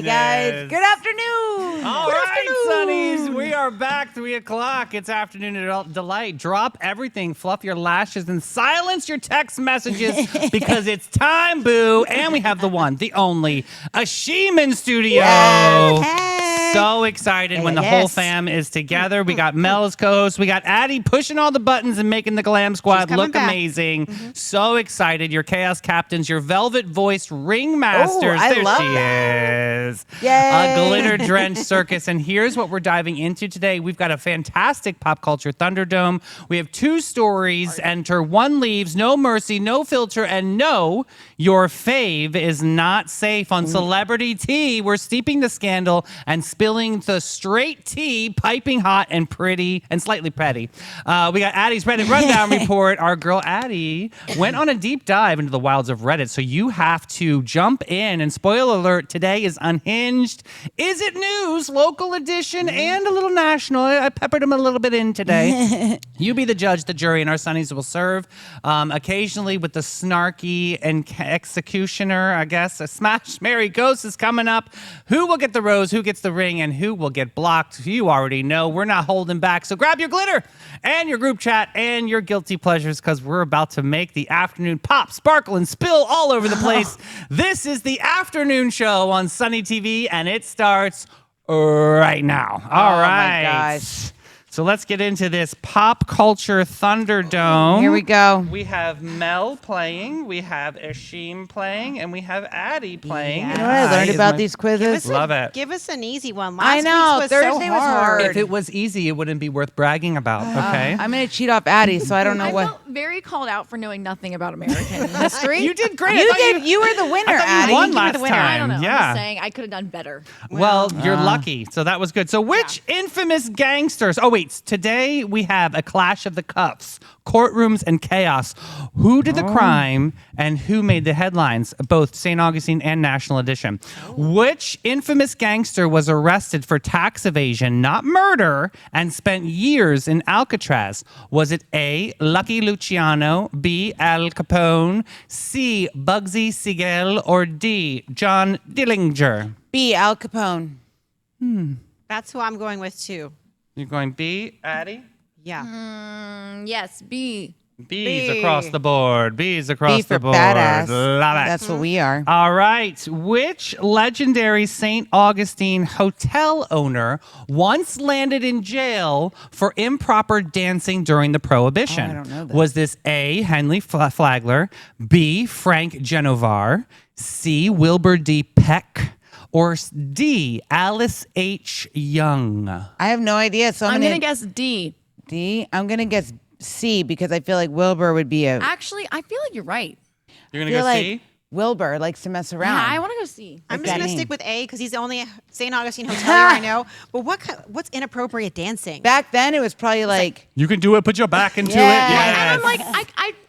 guys. Good afternoon. All right, Sonnies. We are back. 3 o'clock. It's Afternoon Delight. Drop everything. Fluff your lashes and silence your text messages because it's time, boo. And we have the one, the only, Ixiim in studio. Hey. So excited when the whole fam is together. We got Mel as co-host. We got Addie pushing all the buttons and making the glam squad look amazing. So excited. Your chaos captains, your velvet voiced ringmasters. I there love she is. Yay. A glitter drenched circus. And here's what we're diving into today. We've got a fantastic pop culture Thunderdome. We have 2 stories. Enter, 1 leaves, no mercy, no filter, and no, your fave is not safe on Celebrity Tea. We're steeping the scandal and spilling the straight tea, piping hot and pretty and slightly petty. We got Addie's Reddit Rundown Report. Our girl Addie went on a deep dive into the wilds of Reddit, so you have to jump in. And spoiler alert, today is Unhinged. Is it news? Local edition and a little national. I peppered them a little bit in today. You be the judge, the jury, and our Sonnies will serve. Occasionally with the snarky and executioner, I guess. A Smash, Mary, Ghost is coming up. Who will get the rose? Who gets the ring? And who will get blocked? You already know. We're not holding back. So grab your glitter and your group chat and your guilty pleasures because we're about to make the afternoon pop, sparkle, and spill all over the place. This is the afternoon show on Sunny TV, and it starts right now. All right. Oh, my gosh. So let's get into this pop culture Thunderdome. Here we go. We have Mel playing, we have Ixiim playing, and we have Addie playing. You know what I learned about these quizzes? Love it. Give us an easy one. I know. Week's Thursday was hard. If it was easy, it wouldn't be worth bragging about, okay? I'm going to cheat off Addie, so I don't know I what. felt very called out for knowing nothing about American history. You did great. You did. You were the winner, I thought Addie. you won You were last the winner. time. I don't know. Yeah. I'm just saying I could have done better. Well, you're lucky. So that was good. So which infamous gangsters? Oh, wait. Today we have a clash of the cuffs, courtrooms, and chaos. Who did the crime and who made the headlines? Both St. Augustine and National Edition. Which infamous gangster was arrested for tax evasion, not murder, and spent years in Alcatraz? Was it A, Lucky Luciano, B, Al Capone, C, Bugsy Siegel, or D, John Dillinger? B, Al Capone. That's who I'm going with too. You're going B, Addie? Yeah. Yes, B. B's across the board. B's across B for the board. badass. Love it. That's what we are. All right. Which legendary St. Augustine hotel owner once landed in jail for improper dancing during the Prohibition? Oh, I don't know that. Was this A, Henley Flagler, B, Frank Genovar, C, Wilbur D. Peck, or D, Alice H. Young? I have no idea, so I'm I'm going going to to guess D. D. I'm going to guess C because I feel like Wilbur would be a. Actually, I feel like you're right. You're I going to feel go like C? Wilbur likes to mess around. Yeah, I want to go C. I'm What's just that going to mean? stick with A because he's the only St. Augustine hotelier I know. But what's inappropriate dancing? Back then, it was probably like You can do it. Put your back into Yeah. it. Yes. And I'm like,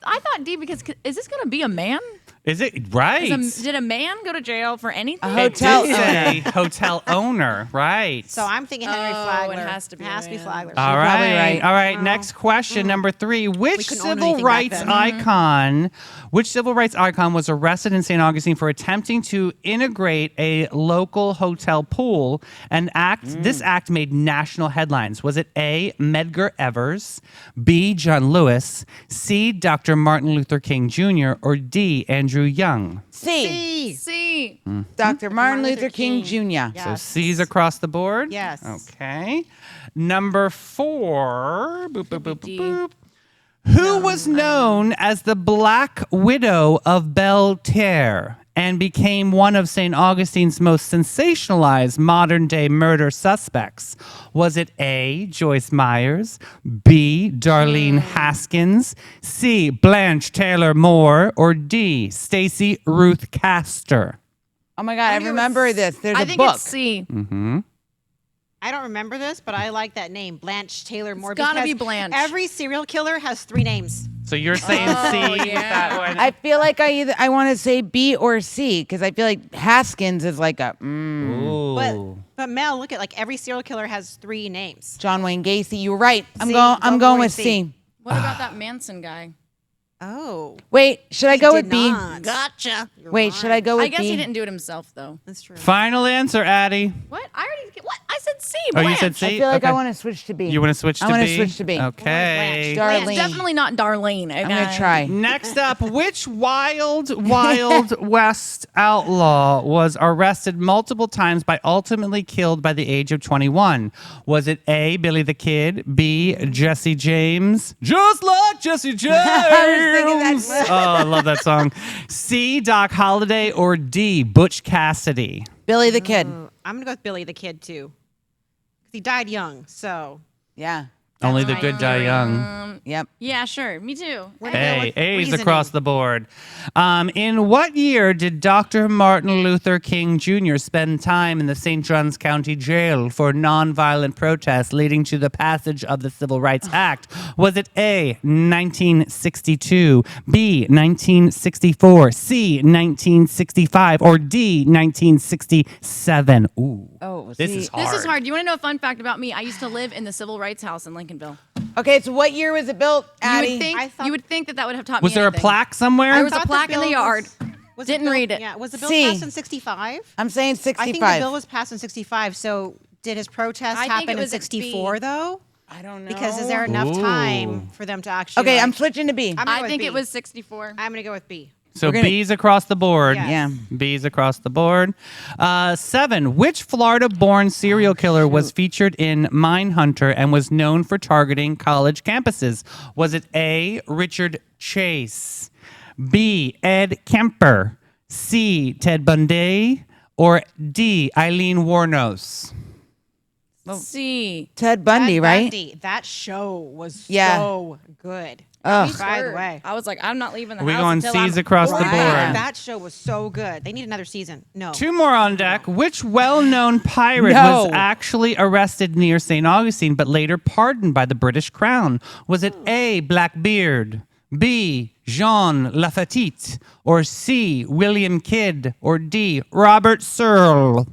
I thought D because is this going to be a man? Is it right? Did a man go to jail for anything? A hotel It did owner. say hotel owner, right? So I'm thinking Henry Oh, Flagler. it has to be It has to be man. Flagler. All You're probably right. right. All right. Next question, number 3. Which couldn't own civil anything back rights then. icon? Which civil rights icon was arrested in St. Augustine for attempting to integrate a local hotel pool? An act. This act made national headlines. Was it A, Medgar Evers, B, John Lewis, C, Dr. Martin Luther King Jr., or D, Andrew Young? C. C. Dr. Martin Luther Luther King, King. Jr. Yeah. So Yes. C's across the board? Yes. Okay. Number 4. Boop, boop, boop, boop, D. boop. Who was known as the Black Widow of Belterre and became one of St. Augustine's most sensationalized modern-day murder suspects? Was it A, Joyce Myers, B, Darlene Haskins, C, Blanche Taylor Moore, or D, Stacey Ruth Castor? Oh my God, I remember this. There's I a think book. it's C. I don't remember this, but I like that name, Blanche Taylor Moore. It's gotta because be Blanche. Every serial killer has 3 names. So you're saying C with that one? I feel like I want to say B or C because I feel like Haskins is like a Ooh. But Mel, look at like every serial killer has 3 names. John Wayne Gacy. You're right. I'm C, going. I'm go going for with C. C. What about that Manson guy? Oh. Wait, should I go with did B? not. Gotcha. Wait, should I go with I guess B? he didn't do it himself though. That's true. Final answer, Addie. What? I already. What? I said C. Oh, you Blanche. said C? I feel like Okay. I want to switch to B. You want to switch to I B? want to switch to B. Okay. Blanche. Darlene. It's definitely not Darlene. Okay? I'm going to try. Next up, which wild West outlaw was arrested multiple times but ultimately killed by the age of 21? Was it A, Billy the Kid, B, Jesse James, just like Jesse James? that. Oh, I love that song. C, Doc Holliday, or D, Butch Cassidy? Billy the Kid. I'm going to go with Billy the Kid, too. Because he died young, so. Yeah. Only the good die young. Yep. Yeah, sure. Me too. We're gonna go Hey, with A's reasoning. across the board. In what year did Dr. Martin Luther King Jr. spend time in the St. Johns County Jail for nonviolent protests leading to the passage of the Civil Rights Act? Was it A, 1962, B, 1964, C, 1965, or D, 1967? Ooh. Oh, This see. is hard. This is hard. You want to know a fun fact about me? I used to live in the Civil Rights House in Lincolnville. Okay, so what year was it built, Addie? You would think that would have taught Was me there a anything. plaque somewhere? There was a thought the plaque in the bill yard. Was Didn't the bill- read it. Yeah, was the bill C. passed in 65? I'm saying 65. I think the bill was passed in 65, so did his protest I think happen it in was at 64, B. though? I don't know. Because is there enough Ooh. time for them to actually... Okay, like- I'm switching to B. I'm gonna I go with think B. it was 64. I'm going to go with B. So We're gonna- B's across the board. Yes. Yeah. B's across the board. 7. Which Florida-born serial killer was featured in Mindhunter and was known for targeting college campuses? Was it A, Richard Chase, B, Ed Kemper, C, Ted Bundy, or D, Eileen Wuornos? C. Ted Bundy, right? Bundy. That show was Yeah. so good. Ugh. By the way. I was like, I'm not leaving the We house going until C's I'm across the right. board. That show was so good. They need another season. No. 2 more on deck. Which well-known pirate No. was actually arrested near St. Augustine but later pardoned by the British Crown? Was it A, Blackbeard, B, Jean Lafitte, or C, William Kidd, or D, Robert Searle?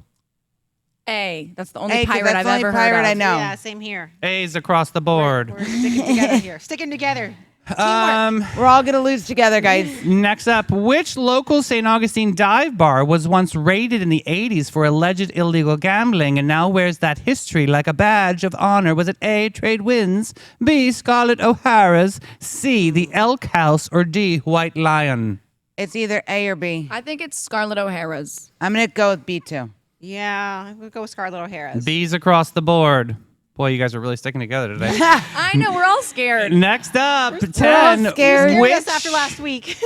A. That's the only A, 'cause pirate that's I've the only ever pirate heard I of. know. Yeah, same here. A's across the board. We're sticking together here. Sticking together. We're all going to lose together, guys. Next up, which local St. Augustine dive bar was once raided in the 80s for alleged illegal gambling and now wears that history like a badge of honor? Was it A, Trade Winds, B, Scarlett O'Hara's, C, the Elk House, or D, White Lion? It's either A or B. I think it's Scarlett O'Hara's. I'm going to go with B too. Yeah, we'll go with Scarlett O'Hara's. B's across the board. Boy, you guys are really sticking together today. I know, we're all scared. Next up, 10. scared. Scared Which, us after last week.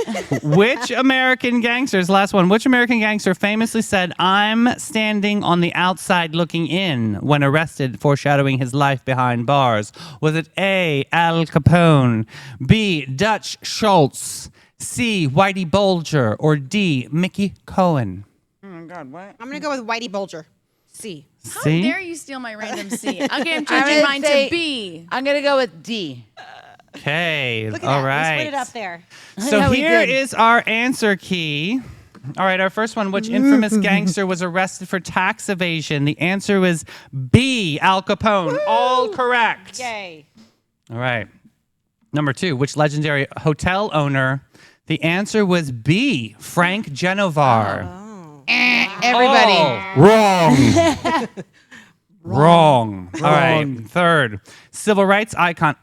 which American gangsters, last one, which American gangster famously said, "I'm standing on the outside looking in" when arrested, foreshadowing his life behind bars? Was it A, Al Capone, B, Dutch Schultz, C, Whitey Bulger, or D, Mickey Cohen? Oh my God, what? I'm going to go with Whitey Bulger. C. How C? dare you steal my random C? Okay, I'm I'm changing gonna mine say- to B. I'm going to go with D. Okay, Look at all that. right. We split it up there. So know we here did. is our answer key. All right, our first one. Which infamous gangster was arrested for tax evasion? The answer was B, Al Capone. All correct. Yay. All right. Number 2, which legendary hotel owner? The answer was B, Frank Genovar. Everybody. Oh, wrong. Wrong. All right. 3rd, civil rights icon.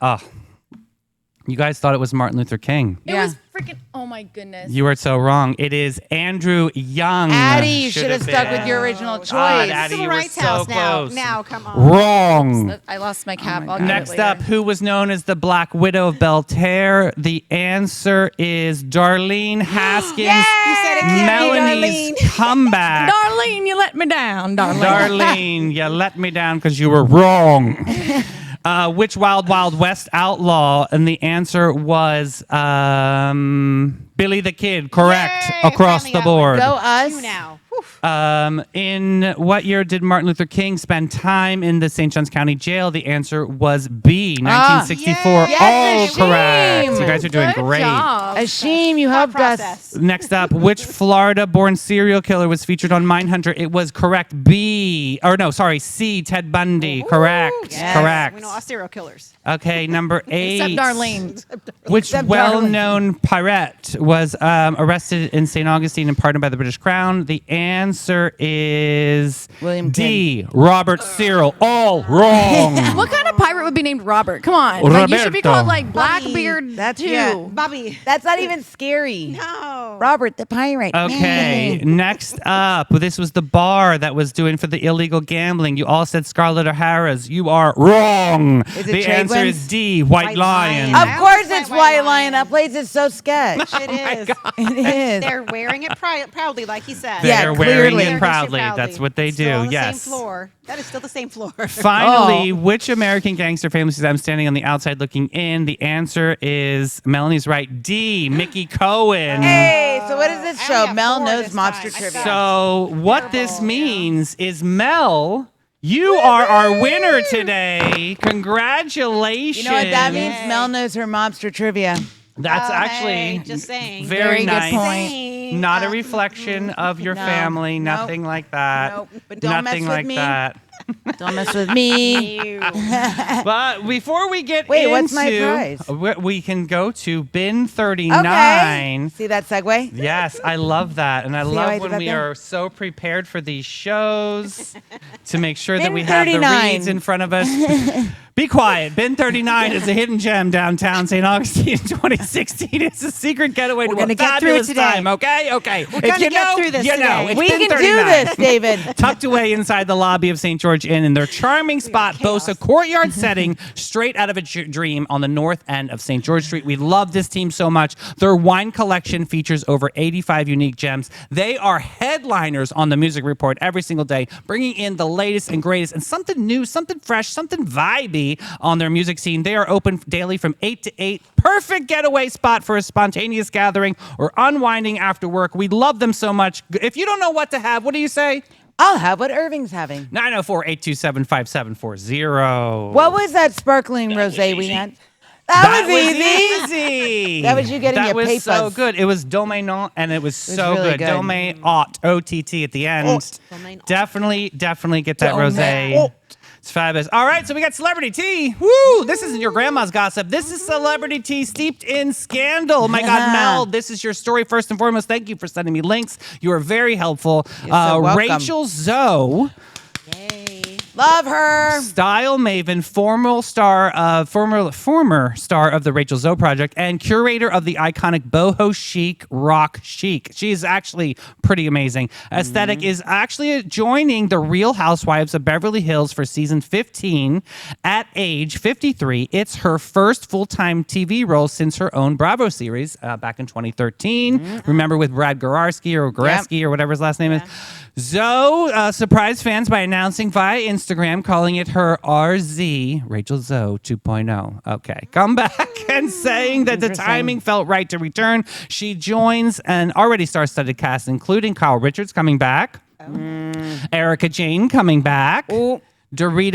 You guys thought it was Martin Luther King. It Yeah. was freaking, oh my goodness. You were so wrong. It is Andrew Young. Addie, you should have Should've stuck been. with your original choice. God, Addie, Civil you were Rights so House now. close. Now, come on. Wrong. I lost my cap. I'll get it Next later. up, who was known as the Black Widow of Belterre? The answer is Darlene Haskins. You said it can't be Melanie's Darlene. comeback. Darlene, you let me down, darling. Darlene, you let me down because you were wrong. Which Wild Wild West outlaw? And the answer was Billy the Kid. Correct Yay, across finally the got one. board. Go us. You now. In what year did Martin Luther King spend time in the St. Johns County Jail? The answer was B, 1964. Yay. Yes, All correct. Ixiim. You guys are doing Good great. job. Ixiim, you helped us. Next up, which Florida-born serial killer was featured on Mindhunter? It was correct C, Ted Bundy. Correct. Yes. Correct. We know all serial killers. Okay, number 8. Except Darlene. Which Except well-known pirate was arrested in St. Augustine and pardoned by the British Crown? The answer is William D. Robert Cyril. All wrong. What kind of pirate would be named Robert? Come on. Like, you should be Roberto. called like Blackbeard That's- too. yeah. Bobby. That's not even scary. No. Robert the pirate. Okay, next up. This was the bar that was doing for the illegal gambling. You all said Scarlett O'Hara's. You are wrong. Is it The Trade answer Winds? is D. White White Lion. Lion. Of I course always it's went White White Lion. Lion. That place is so sketch. It is. It is. They're wearing it proudly, like he said. Yeah, They're wearing clearly. it proudly. That's what they Still do. on the Yes. Same floor. That is still the same floor. Finally, Oh. which American gangster family says I'm standing on the outside looking in? The answer is Melanie's right. D. Mickey Cohen. Hey, so what is this I show? only have Mel 4 knows this mobster time. I trivia. suck. So what this Terrible, means is Mel, you are our winner today. Congratulations. You know what that means? Yay. Mel knows her mobster trivia. That's Oh, actually hey, just saying. very Very good nice. point. Saying, Not a reflection of your No. family. Nope. Nothing like that. Nope. But don't mess Nothing with like me. that. Don't mess with me. Ew. But before we get Wait, into, what's my prize? We can go to bin 39. Okay. See that segue? Yes, I love that. And I See how I love did when that we there? are so prepared for these shows to make sure that Bin we have the 39. reads in front of us. Be quiet. Bin 39 is a hidden gem downtown St. Augustine in 2016. It's a secret getaway to gonna a get through it fabulous today. time, okay? Okay. We're gonna get through this you know. today. It's We Bin can 39. do this, David. Tucked away inside the lobby of St. George Inn, and their charming spot boasts a courtyard setting straight out of a dream on the north end of St. George Street. We love this team so much. Their wine collection features over 85 unique gems. They are headliners on the Music Report every single day, bringing in the latest and greatest and something new, something fresh, something vibey on their music scene. They are open daily from 8 to 8. Perfect getaway spot for a spontaneous gathering or unwinding after work. We love them so much. If you don't know what to have, what do you say? I'll have what Irving's having. 904-827-5740. What was that sparkling rosé we had? That was easy. easy. That was you getting that your was so papers. good. It was Domainant, and it was so really good. good. Domain OTT at the end. Domain Definitely get that Domain rosé. It's fabulous. All right, so we got celebrity tea. Woo! This isn't your grandma's gossip. This is celebrity tea steeped in scandal. My God, Yeah. Mel, this is your story first and foremost. Thank you for sending me links. You are very helpful. You're so welcome. Rachel Zoe. Yay. Love her. Style maven, former star of the Rachel Zoe Project, and curator of the iconic boho chic rock chic. She is actually pretty amazing. Aesthetic is actually joining the Real Housewives of Beverly Hills for season 15 at age 53. It's her first full-time TV role since her own Bravo series back in 2013. Remember with Brad Goreski or whatever his last name is. Zoe surprised fans by announcing via Instagram, calling it her RZ, Rachel Zoe 2.0. Okay, come back and saying that the Interesting. timing felt right to return. She joins an already star-studded cast, including Kyle Richards coming back, Erica Jane coming back. Ooh. Dorit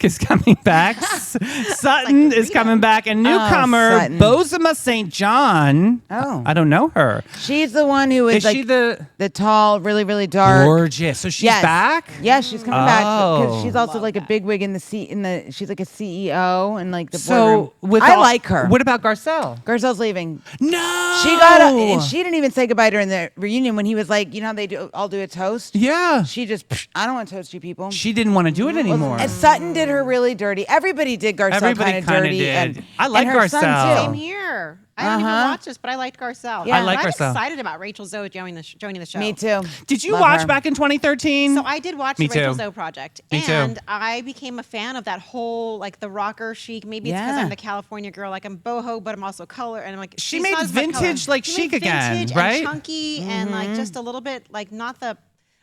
is coming back. Sutton is coming back. And newcomer Sutton. Bozoma St. John. Oh. I don't know her. She's the one who is Is like she the tall, really, really dark. gorgeous? So she's Yes. back? Yeah, she's coming back because Oh. she's also like a bigwig in the she's like a CEO and like the So boardroom. I like her. What about Garcelle? Garcelle's leaving. No. She got and she didn't even say goodbye during the reunion when he was like, you know how they do all do a toast? Yeah. She just I don't want to toast you people. She didn't want to do it anymore. And Sutton did her really dirty. Everybody did Garcelle Everybody kind of kinda dirty. did. And, I like and her son, Garcelle. too. Same here. I didn't even watch this, but I liked Garcelle. Yeah. I like I'm Garcelle. excited about Rachel Zoe joining the show. Me too. Did you Love watch her. back in 2013? So I did watch Me the Rachel too. Zoe Project, Me too. and I became a fan of that whole like the rocker chic. Maybe it's because Yeah. I'm the California girl, like I'm boho, but I'm also color, and I'm like She she's made not as much vintage, color. like, She chic made again, vintage right? And chunky and like just a little bit like not the.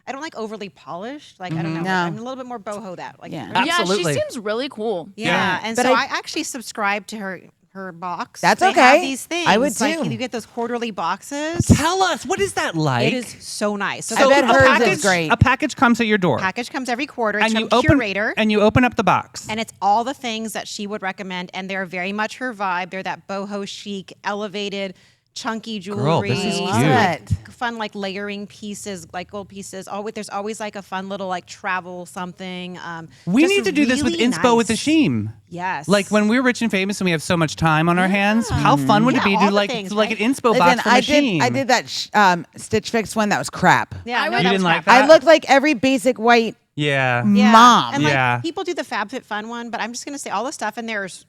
I don't like overly polished. Like I don't know. No. I'm a little bit more boho that. Like Yeah. really- Absolutely. Yeah, she seems really cool. yeah. And But so I- I actually subscribed to her her box. That's They okay. have these things. I would Like, too. you get those quarterly boxes. Tell us, what is that like? It is so nice. I bet a hers is package, great. A package comes at your door. Package comes every quarter. It's and from you open Curator. and you open up the box. And it's all the things that she would recommend, and they're very much her vibe. They're that boho chic, elevated, chunky jewelry. this is cute. Like, fun, like layering pieces, like gold pieces. There's always like a fun little like travel something. We just need to do this with really inspo with nice. Ixiim. Yes. Like when we're rich and famous and we have so much time on our hands, how fun would it Yeah, be to all the like things, like right? an inspo Listen, box from Ixiim? I did that Stitch Fix one that was crap. Yeah, I no, would- that You was didn't like crap. that? I looked like every basic white Yeah. Yeah. mom. And like Yeah. people do the FabFitFun one, but I'm just gonna say all the stuff in there is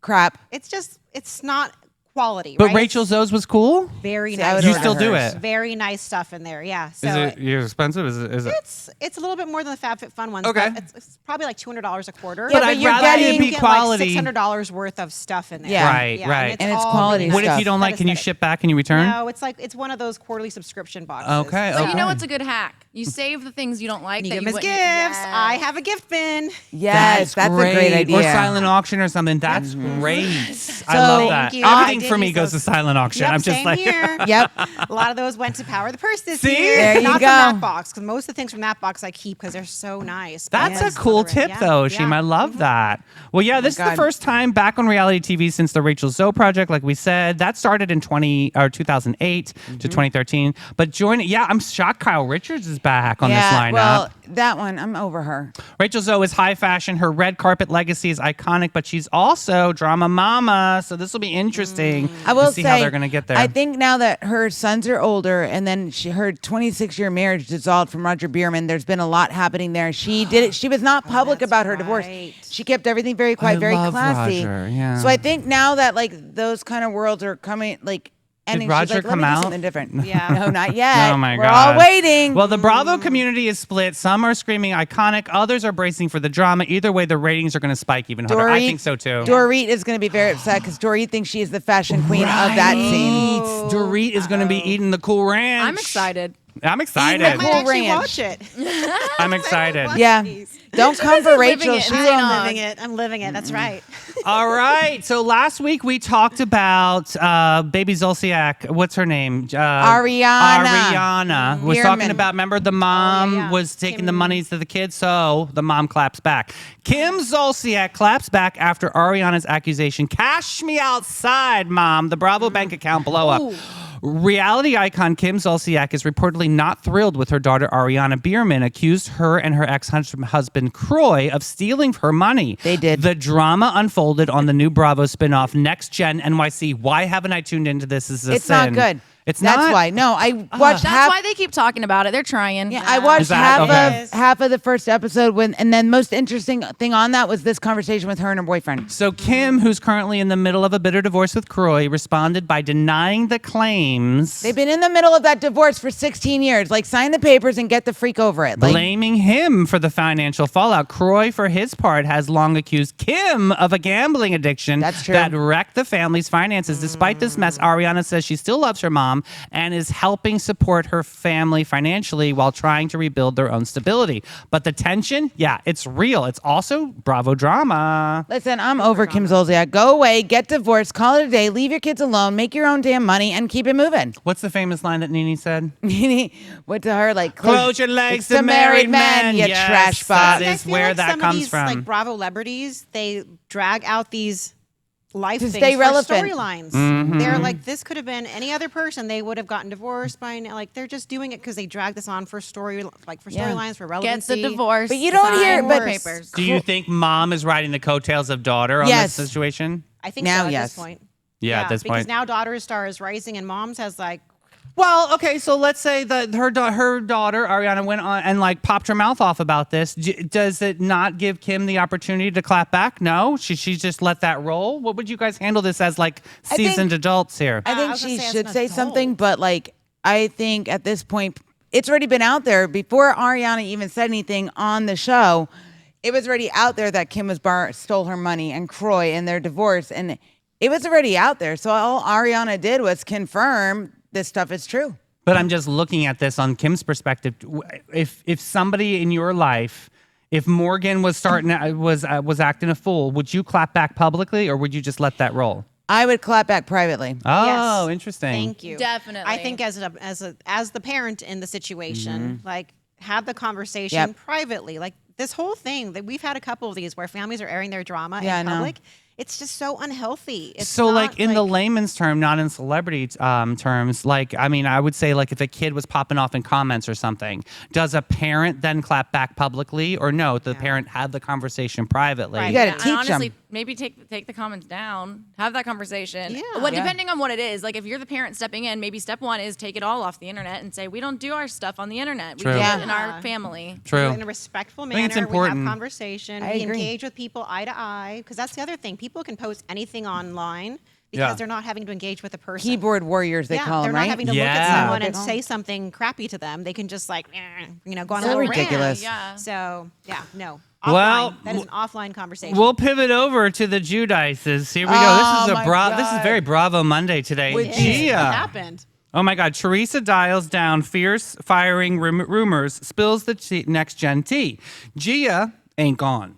crap. it's not quality. But right? Rachel Zoe's was cool? It's very See, I nice. would You order still do hers. it? Very nice stuff in there. Yeah. So Is it expensive? Is it? it's a little bit more than the FabFitFun ones. Okay. But it's probably like $200 a quarter. Yeah, But I'd you're rather getting- it be you get quality. like $600 worth of stuff in there. Yeah. Right, right. And it's all quality really What nice. if you don't like? Can you Aesthetic. ship back and you return? No, it's one of those quarterly subscription boxes. Okay. But okay. you know what's a good hack? You save the things you don't like. And you that give them as wouldn't- gifts. Yes. I have a gift bin. Yes, that's a great idea. Or silent auction or something. That's great. I So- love that. Thank you. I Everything did for me use goes to those. silent auction. Yep, I'm just same like, here. Yep. A lot of those went to Power the Purse this See? year. There you Not go. from that box, because most of the things from that box I keep because they're so nice. But That's yes, a cool other- tip, yeah, though, yeah. Ixiim. I love that. Well, yeah, this is the God. first time back on reality TV since the Rachel Zoe project, like we said. That started in 2008 to 2013. But I'm shocked Kyle Richards is back on this lineup. Well, that one, I'm over her. Rachel Zoe is high fashion. Her red carpet legacy is iconic, but she's also drama mama. So this will be interesting I will to see say, how they're going to get there. I think now that her sons are older, and then her 26-year marriage dissolved from Roger Bierman, there's been a lot happening there. She did it. She was not public that's about her divorce. right. She kept everything very quiet, I very love classy. Roger, yeah. So I think now that like those kind of worlds are coming, like. And Roger she's like, come Let me do out? something different. Yeah. No, not yet. Oh my We're God. all waiting. Well, the Bravo community is split. Some are screaming iconic. Others are bracing for the drama. Either way, the ratings are going to spike even harder. I think so too. Dorit is going to be very upset because Dorit thinks she is the fashion queen of that scene. Dorit is going to be eating the Cool Ranch. I'm excited. I'm excited. I might Cool actually Ranch. watch it. I'm excited. Yeah. Don't come for living Rachel. it She in will. I'm living it. I'm living it. That's right. All right. So last week we talked about baby Zolciak. What's her name? Ariana. Ariana was Bierman. talking about. Remember, the mom yeah. was taking the Kim. monies to the kids, so the mom claps back. Kim Zolciak claps back after Ariana's accusation. Cash me outside, mom. The Bravo bank account blow up. Reality icon Kim Zolciak is reportedly not thrilled with her daughter Ariana Bierman, accused her and her ex-husband Croy of stealing her money. They did. The drama unfolded on the new Bravo spinoff Next Gen NYC. Why haven't I tuned into this? Is a It's sin. not good. It's That's not. why. No, I watched That's half. why they keep talking about it. They're trying. Yeah, I watched Is that- okay. half of the first episode and then most interesting thing on that was this conversation with her and her boyfriend. So Kim, who's currently in the middle of a bitter divorce with Croy, responded by denying the claims, They've been in the middle of that divorce for 16 years. Like, sign the papers and get the freak over it. Like, blaming him for the financial fallout. Croy, for his part, has long accused Kim of a gambling addiction That's true. that wrecked the family's finances. Despite this mess, Ariana says she still loves her mom and is helping support her family financially while trying to rebuild their own stability. But the tension, it's real. It's also Bravo drama. listen, I'm over Kim Zolciak. Go away, get divorced, call it a day, leave your kids alone, make your own damn money, and keep it moving. What's the famous line that Nene said? What to her, like, Close your legs it's to the married men. you Yes, trash that bot. I is feel where like that some comes of these, from. Like Bravo celebrities, they drag out these life To things stay for relevant. storylines. Mm-hmm. They're like, this could have been any other person. They would have gotten divorced by now. Like, they're just doing it because they drag this on for storylines, for Get relevancy. the divorce. But you don't hear- sign but- more papers. Do you think mom is riding the coattails of daughter on Yes. this situation? I think Now, so at yes. this point. Yeah, at this because point. now daughter's star is rising and mom's has like, Well, okay, so let's say that her daughter Ariana went on and like popped her mouth off about this. Does it not give Kim the opportunity to clap back? No, she just let that roll. What would you guys handle this as like I think- seasoned adults here? I I think was gonna she say as should an say adult. something, but like, I think at this point, it's already been out there before Ariana even said anything on the show. It was already out there that Kim stole her money and Croy and their divorce, and it was already out there. So all Ariana did was confirm this stuff is true. But I'm just looking at this on Kim's perspective. If somebody in your life, if Morgan was was acting a fool, would you clap back publicly or would you just let that roll? I would clap back privately. Oh, Yes. interesting. Thank you. Definitely. I think as the parent in the situation, like have the conversation Yep. privately. Like this whole thing that we've had a couple of these where families are airing their drama Yeah, I in know. public. It's just so unhealthy. It's So, not, like in the layman's term, not in celebrity terms, like I mean, I would say like if a kid was popping off in comments or something, does a parent then clap back publicly, or no? The parent had the conversation privately. Right. You got to And teach honestly, them. maybe take the comments down, have that conversation. Yeah. Well, Yeah. depending on what it is. Like if you're the parent stepping in, maybe step one is take it all off the internet and say we don't do our stuff on the internet. We True. do Yeah. it in our family. True. in a respectful think it's manner. We important. have conversation. I We agree. engage with people eye to eye. Because that's the other thing. People can post anything online because Yeah. they're not having to engage with a person. Keyboard warriors, they call they're them, not right? having to look Yeah. at someone They and call say something crappy to them. They can just like, go on So a little ridiculous. rant. Yeah. So no. Well, Offline. That is an offline conversation. We'll pivot over to the Judices. Here we go. Oh, This is my This is God. very Bravo Monday today. With What Gia. happened? Oh my God. Teresa dials down fierce firing rumors, spills the next gen tea. Gia ain't gone.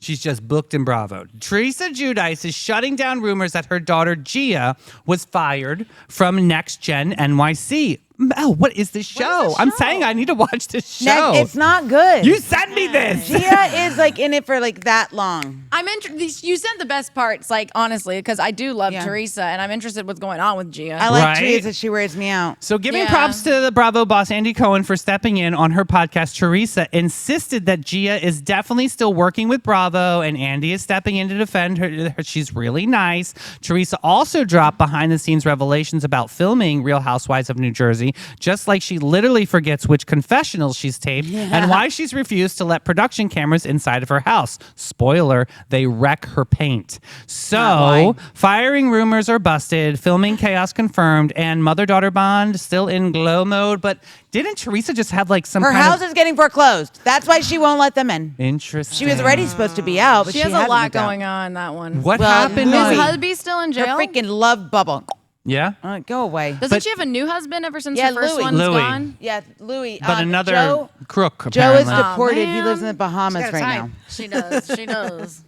She's just booked in Bravo. Teresa Giudice is shutting down rumors that her daughter Gia was fired from Next Gen NYC. Mel, what is this show? I'm saying I need to watch this show. It's not good. You sent me this. Gia is like in it for like that long. I'm interested. You sent the best parts, like honestly, because I do love Yeah. Teresa, and I'm interested what's going on with Gia. I like Right? Teresa. She wears me out. So giving Yeah. props to the Bravo boss, Andy Cohen, for stepping in on her podcast. Teresa insisted that Gia is definitely still working with Bravo, and Andy is stepping in to defend her. She's really nice. Teresa also dropped behind-the-scenes revelations about filming Real Housewives of New Jersey, just like she literally forgets which confessionals she's taped and why she's refused to let production cameras inside of her house. Spoiler, they wreck her paint. So, firing rumors are busted, filming chaos confirmed, and mother-daughter bond still in glow mode. But didn't Teresa just have like some Her kind house of is getting foreclosed. That's why she won't let them in. interesting? She was already supposed to be out, but she has a hasn't lot moved out. going on. That one. What Well, happened? no, Is Louis. husband still in Her jail? freaking love bubble. Yeah, Go away. Doesn't she have a new husband ever since Yeah, the first Louis. one's Louis. gone? Yeah, Louis. but another Joe, crook. Joe is Apparently. deported. He man. lives in the Bahamas She's got a right type. now. She does. She does.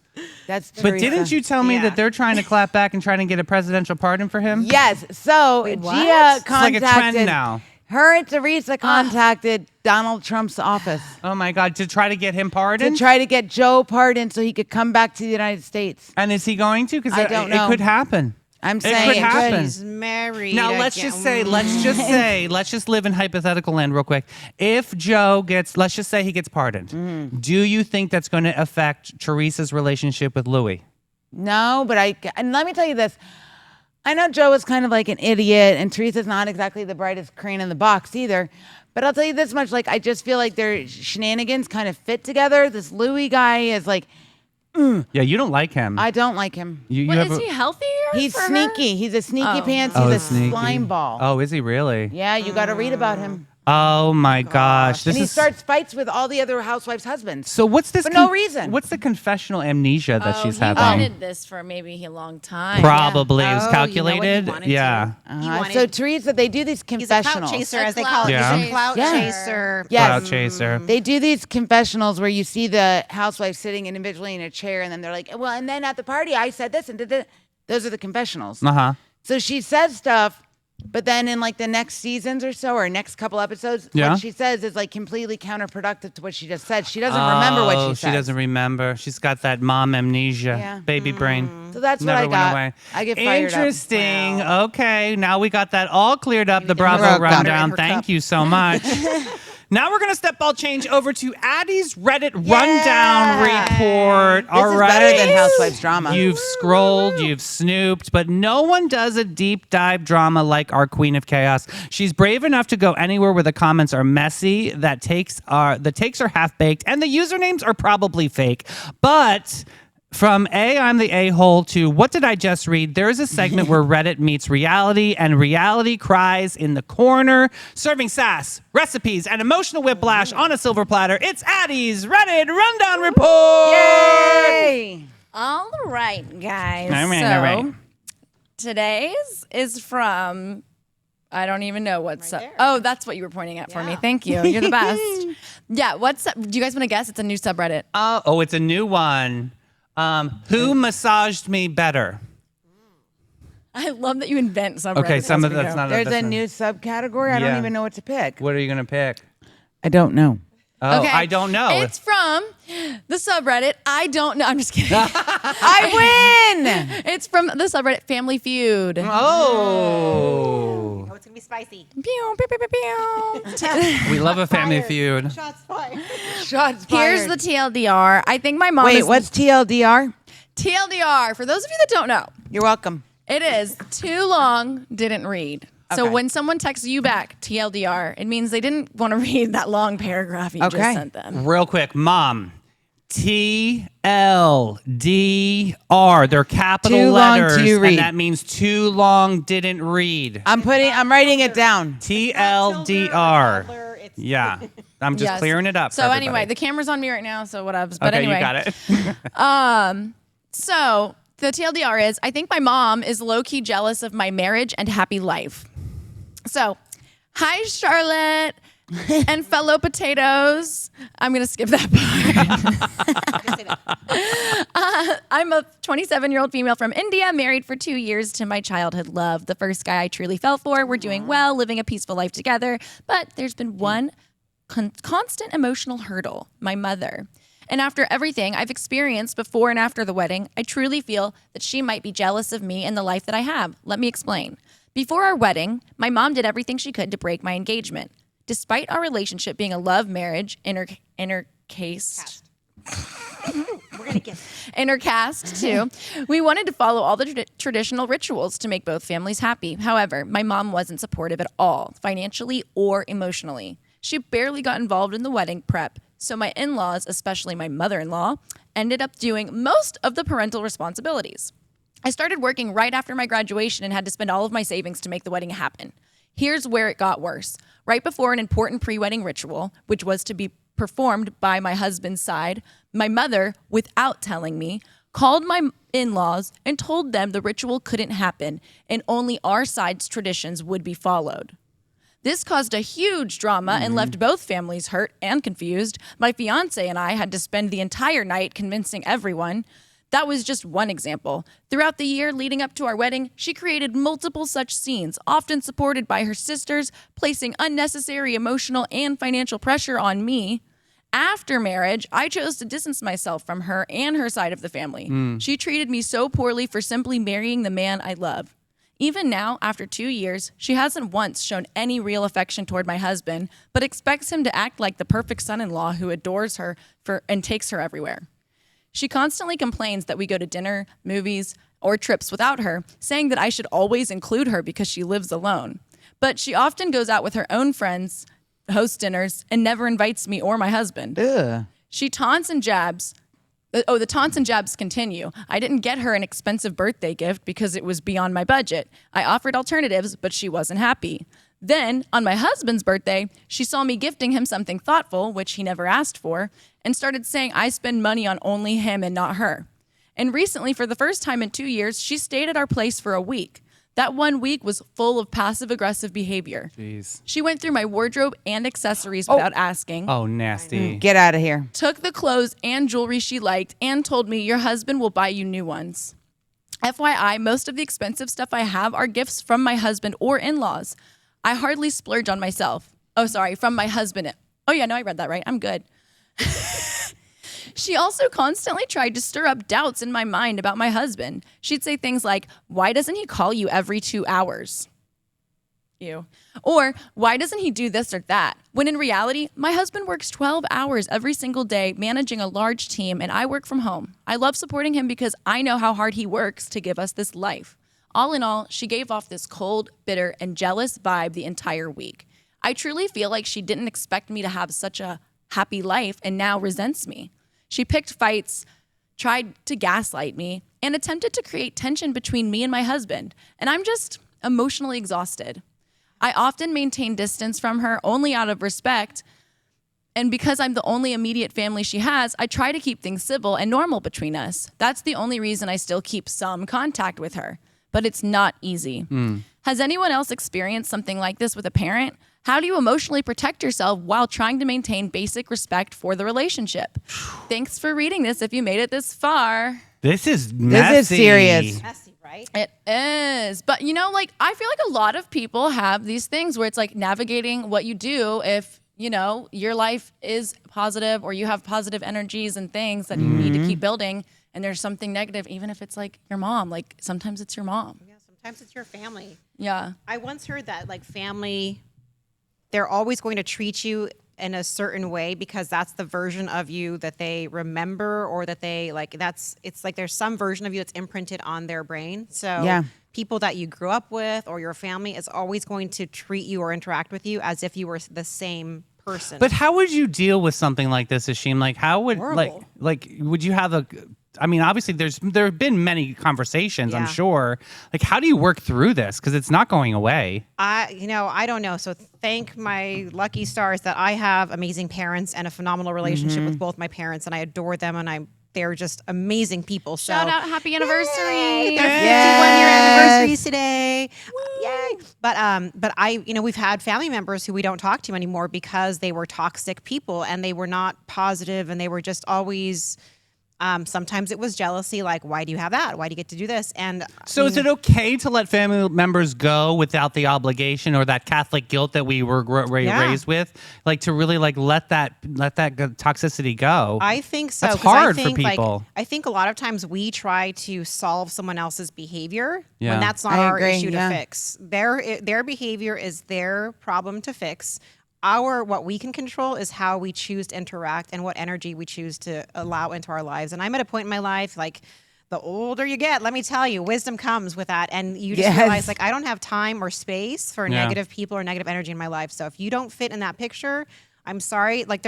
That's But Teresa. didn't you tell me Yeah. that they're trying to clap back and trying to get a presidential pardon for him? Yes. So Wait, what? Gia It's like a contacted trend now. Her and Teresa contacted Donald Trump's office Oh my God! To try to get him to pardoned. try to get Joe pardoned so he could come back to the United States. And is he going to? Because I don't know. It could happen. I'm It saying could it happen. She's married. Now let's again. just say, let's just live in hypothetical land real quick. If Joe gets, let's just say he gets pardoned, Mm-hmm. do you think that's going to affect Teresa's relationship with Louis? No, but and let me tell you this. I know Joe is kind of like an idiot, and Teresa's not exactly the brightest crane in the box either. But I'll tell you this much: like, I just feel like their shenanigans kind of fit together. This Louis guy is like, Yeah, you don't like him. I don't like him. you What, have is a- he healthier? He's for her? sneaky. He's a sneaky Oh. pants. Oh, He's a sneaky. slime ball. Oh, is he really? Yeah, you got to read about him. Oh my gosh! This And he is starts fights with all the other housewives' husbands. so. What's this? For no reason. What's the confessional amnesia that she's he having? wanted this for maybe a long time. Probably it was Oh, you know what he calculated. wanted yeah. to. He wanted- So Teresa, they do these He's a clout confessionals. chaser, A as they clout call it. Yeah. He's a clout Yeah. chaser. Yes. Cloud chaser. They do these confessionals where you see the housewife sitting individually in a chair, and then they're like, "Well, and then at the party, I said this and did it." Those are the confessionals. Uh huh. So she says stuff, but then in like the next seasons or so, or next couple episodes, Yeah. what she says is like completely counterproductive to what she just said. She doesn't remember what she said. She doesn't remember. She's got that mom amnesia, Yeah. baby brain. So that's what Never I went got. away. I get fired up. Interesting. Okay, now we got that all cleared up. The get her Bravo water in rundown. her Thank cup. you so much. Now we're gonna step ball change over to Addie's Reddit rundown report. All is right, better than Housewives drama. You've scrolled, you've snooped, but no one does a deep dive drama like our Queen of Chaos. She's brave enough to go anywhere where the comments are messy, the takes are half baked, and the usernames are probably fake. But from I'm the a-hole to what did I just read? There is a segment where Reddit meets reality and reality cries in the corner, serving sass, recipes, and emotional whiplash on a silver platter. It's Addie's Reddit Rundown Report! Yay! All right, guys. All right, so all right. today's is from. I don't even know what's up. there. Oh, that's what you were pointing at for me. Thank you. You're the best. Yeah. What's up? Do you guys want to guess? It's a new subreddit. Oh, it's a new one. Who massaged me better? I love that you invent subreddits. Okay, some of as we that's go. not. There's that's a not- new subcategory. I Yeah. don't even know what to pick. What are you gonna pick? I don't know. Oh, Okay. I don't know. It's from the subreddit. I don't know. I'm just kidding. I win. It's from the subreddit Family Feud. Oh, Oh, it's gonna be spicy. Pew, pew, pew, pew, pew. we love a family feud. Shots fired. Shots fired. Here's the TLDR. I think my mom Wait, is what's TLDR? TLDR. For those of you that don't know, You're welcome. it is too long, didn't read. So Okay. when someone texts you back TLDR, it means they didn't want to read that long paragraph you just Okay. sent them. Real quick, Mom. TLDR. They're capital Too long letters, to read. and that means too long didn't read. I'm writing it down. TLDR. Yeah, I'm just Yes. clearing it up. So for anyway, everybody. the camera's on me right now, so whatever. But okay, anyway, you got it. So the TLDR is I think my mom is low key jealous of my marriage and happy life. So, hi, Charlotte and fellow potatoes. I'm going to skip that part. I'm a 27-year-old female from India, married for 2 years to my childhood love. The first guy I truly fell for. We're doing well, living a peaceful life together. But there's been one constant emotional hurdle, my mother. And after everything I've experienced before and after the wedding, I truly feel that she might be jealous of me and the life that I have. Let me explain. Before our wedding, my mom did everything she could to break my engagement. Despite our relationship being a love marriage, intercaste too, we wanted to follow all the traditional rituals to make both families happy. However, my mom wasn't supportive at all, financially or emotionally. She barely got involved in the wedding prep, so my in-laws, especially my mother-in-law, ended up doing most of the parental responsibilities. I started working right after my graduation and had to spend all of my savings to make the wedding happen. Here's where it got worse. Right before an important pre-wedding ritual, which was to be performed by my husband's side, my mother, without telling me, called my in-laws and told them the ritual couldn't happen and only our side's traditions would be followed. This caused a huge drama and left both families hurt and confused. My fiance and I had to spend the entire night convincing everyone. That was just one example. Throughout the year leading up to our wedding, she created multiple such scenes, often supported by her sisters, placing unnecessary emotional and financial pressure on me. After marriage, I chose to distance myself from her and her side of the family. She treated me so poorly for simply marrying the man I love. Even now, after 2 years, she hasn't once shown any real affection toward my husband, but expects him to act like the perfect son-in-law who adores her and takes her everywhere. She constantly complains that we go to dinner, movies, or trips without her, saying that I should always include her because she lives alone. But she often goes out with her own friends, hosts dinners, and never invites me or my husband. Ugh. She taunts and jabs. The taunts and jabs continue. I didn't get her an expensive birthday gift because it was beyond my budget. I offered alternatives, but she wasn't happy. Then, on my husband's birthday, she saw me gifting him something thoughtful, which he never asked for, and started saying I spend money on only him and not her. And recently, for the first time in 2 years, she stayed at our place for a week. That 1 week was full of passive-aggressive behavior. Jeez. She went through my wardrobe and accessories without asking. Oh, nasty. Get out of here. Took the clothes and jewelry she liked and told me your husband will buy you new ones. FYI, most of the expensive stuff I have are gifts from my husband or in-laws. I hardly splurge on myself. Oh, sorry, from my husband. Oh yeah, no, I read that right. I'm good. She also constantly tried to stir up doubts in my mind about my husband. She'd say things like, why doesn't he call you every 2 hours? Ew. Or, why doesn't he do this or that? When in reality, my husband works 12 hours every single day managing a large team, and I work from home. I love supporting him because I know how hard he works to give us this life. All in all, she gave off this cold, bitter, and jealous vibe the entire week. I truly feel like she didn't expect me to have such a happy life and now resents me. She picked fights, tried to gaslight me, and attempted to create tension between me and my husband. And I'm just emotionally exhausted. I often maintain distance from her only out of respect. And because I'm the only immediate family she has, I try to keep things civil and normal between us. That's the only reason I still keep some contact with her. But it's not easy. Has anyone else experienced something like this with a parent? How do you emotionally protect yourself while trying to maintain basic respect for the relationship? Thanks for reading this if you made it this far. This is messy. This is serious. Messy, right? It is. But like I feel like a lot of people have these things where it's like navigating what you do if, your life is positive or you have positive energies and things that you need to keep building and there's something negative, even if it's like your mom. Like sometimes it's your mom. Yeah, sometimes it's your family. Yeah. I once heard that like family, they're always going to treat you in a certain way because that's the version of you that they remember or that they like, it's like there's some version of you that's imprinted on their brain. So people that you grew up with or your family is always going to treat you or interact with you as if you were the same person. But how would you deal with something like this, Ixiim? Like, how would Horrible. like would you have obviously there have been many conversations, I'm sure. Like, how do you work through this? Because it's not going away. I don't know. So thank my lucky stars that I have amazing parents and a phenomenal relationship with both my parents, and I adore them, and they're just amazing people. So Shout out, happy anniversary. Their 51-year anniversaries today. Yay. But we've had family members who we don't talk to anymore because they were toxic people and they were not positive and they were just always sometimes it was jealousy, like, why do you have that? Why do you get to do this? And so is it okay to let family members go without the obligation or that Catholic guilt that we were raised with? Like to really let that toxicity go? I think so. That's hard for people. I think a lot of times we try to solve someone else's behavior Yeah. when that's not I our agree, issue yeah. to fix. Their behavior is their problem to fix. What we can control is how we choose to interact and what energy we choose to allow into our lives. And I'm at a point in my life, like the older you get, let me tell you, wisdom comes with that. And you just realize like, I don't have time or space for negative people or negative energy in my life. So if you don't fit in that picture, I'm sorry. Like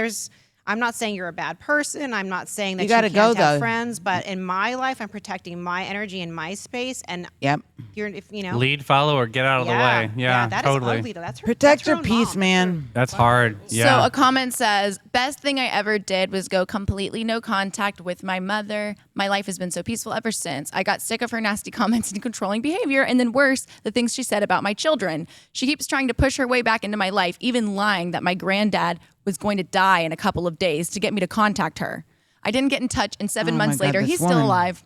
I'm not saying you're a bad person. I'm not saying that you gotta can't go, have though. friends, but in my life, I'm protecting my energy and my space. And Lead, follow, or get out of the way. Yeah, that totally. is ugly though. That's Protect that's your own peace, mom. man. That's hard. Yeah. So a comment says, best thing I ever did was go completely no contact with my mother. My life has been so peaceful ever since. I got sick of her nasty comments and controlling behavior. And then worse, the things she said about my children. She keeps trying to push her way back into my life, even lying that my granddad was going to die in a couple of days to get me to contact her. I didn't get in touch, and 7 Oh my months God, later, this he's woman. still alive.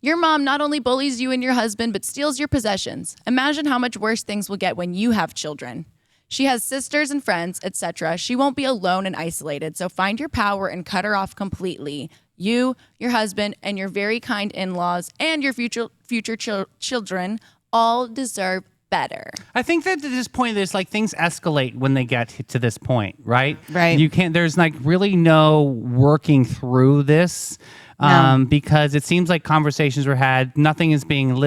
Your mom not only bullies you and your husband, but steals your possessions. Imagine how much worse things will get when you have children. She has sisters and friends, etc. She won't be alone and isolated, so find your power and cut her off completely. You, your husband, and your very kind in-laws, and your future children all deserve better. I think that at this point, there's like things escalate when they get to this point, right? Right. You can't. There's like really no working through this. Because it seems like conversations were had, nothing is being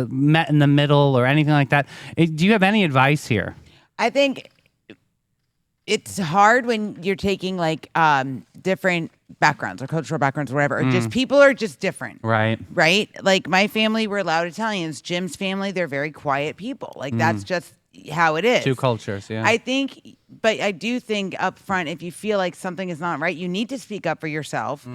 met in the middle or anything like that. Do you have any advice here? I think it's hard when you're taking like different backgrounds or cultural backgrounds or whatever. Or just people are just different. Right. Right? Like my family, we're loud Italians. Jim's family, they're very quiet people. Like that's just how it is. Two cultures, yeah. But I do think up front, if you feel like something is not right, you need to speak up for yourself.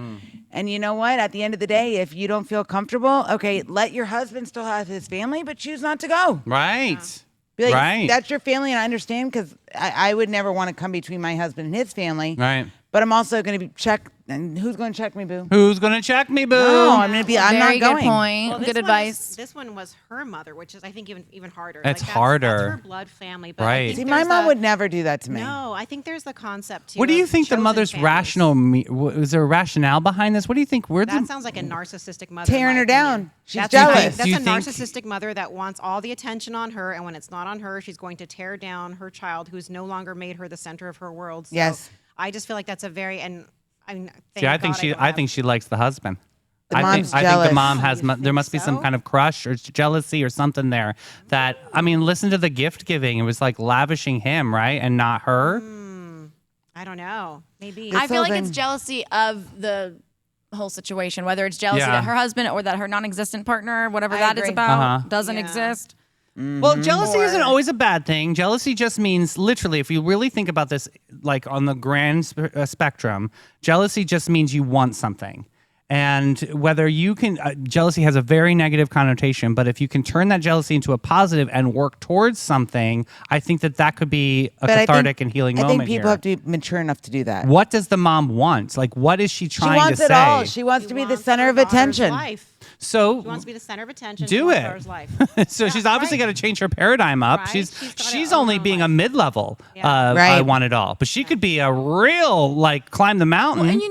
And you know what? At the end of the day, if you don't feel comfortable, okay, let your husband still have his family, but choose not to go. Right. Be like, Right. that's your family, and I understand because I would never want to come between my husband and his family. Right. But I'm also going to be checked. And who's going to check me, boo? Who's gonna check me, boo? No, I'm going to be. I'm Very not going. good point. Well, Good advice. This one was her mother, which is I think even harder. It's That's harder. her blood family. But I Right. think See, my there's mom the- would never do that to me. No, I think there's the concept too. What do you of think the chosen mother's families. rational? Is there a rationale behind this? What do you think? That sounds like a narcissistic mother. in Tearing my her down. opinion. She's That's jealous. That's Do you a think- narcissistic mother that wants all the attention on her, and when it's not on her, she's going to tear down her child, who's no longer made her the center of her world. So Yes. I just feel like that's a very I mean, See, I think she likes the husband. The I mom's think jealous. the mom has. You There think must be some so? kind of crush or jealousy or something there. That I mean, listen to the gift giving. It was like lavishing him, right, and not her. I don't know. Maybe. I feel like something- it's jealousy of the whole situation, whether it's jealousy Yeah. that her husband or that her non-existent partner, whatever I that is agree. about, doesn't Yeah. exist. Well, jealousy isn't always a bad thing. Jealousy just means, literally, if you really think about this, like on the grand spectrum, jealousy just means you want something. And whether you can, jealousy has a very negative connotation, but if you can turn that jealousy into a positive and work towards something, I think that could be a But I think- cathartic and healing I moment think people here. have to be mature enough to do that. What does the mom want? Like, what is she She trying wants to it say? all. She wants to be the center of attention. So She wants to be the center of attention. do She wants it. Laura's life. so she's obviously got to change her paradigm up. Right. She's She's gotta only own her being a life. mid-level. Yeah. Right. I want it all, but she could be a real like climb the mountain. And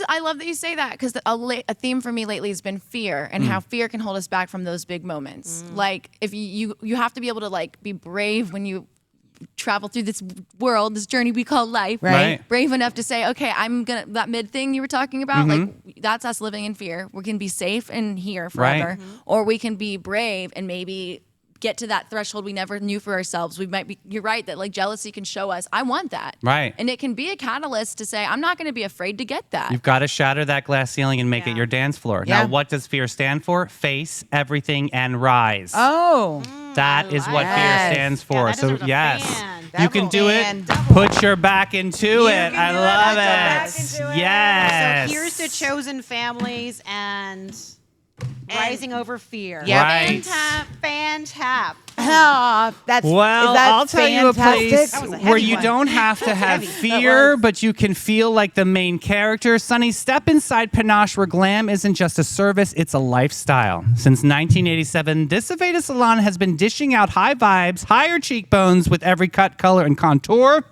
I love that you say that because a theme for me lately has been fear and how fear can hold us back from those big moments. Like if you have to be able to like be brave when you travel through this world, this journey we call life. Right. Brave enough to say, okay, that mid thing you were talking about, like that's us living in fear. We can be safe and here forever, Right. or we can be brave and maybe get to that threshold we never knew for ourselves. You're right that like jealousy can show us, I want that. Right. And it can be a catalyst to say, I'm not going to be afraid to get that. You've got to shatter that glass ceiling and make it your dance floor. Yeah. Now, what does fear stand for? Face everything and rise. Oh. That is what fear Yes. stands for. that so deserves a yes, fan. you can do Fan. it. Put your back into it. I love it. Yes. So here's to chosen families and rising over fear. Yeah. Right. Fantap. Oh, that's Well, is that I'll tell you a fantastic? place That was a where heavy you one. don't have to have fear, but you can feel like the main character. Sunny, step inside Panache, where glam isn't just a service, it's a lifestyle. Since 1987, this Aveda salon has been dishing out high vibes, higher cheekbones with every cut, color, and contour.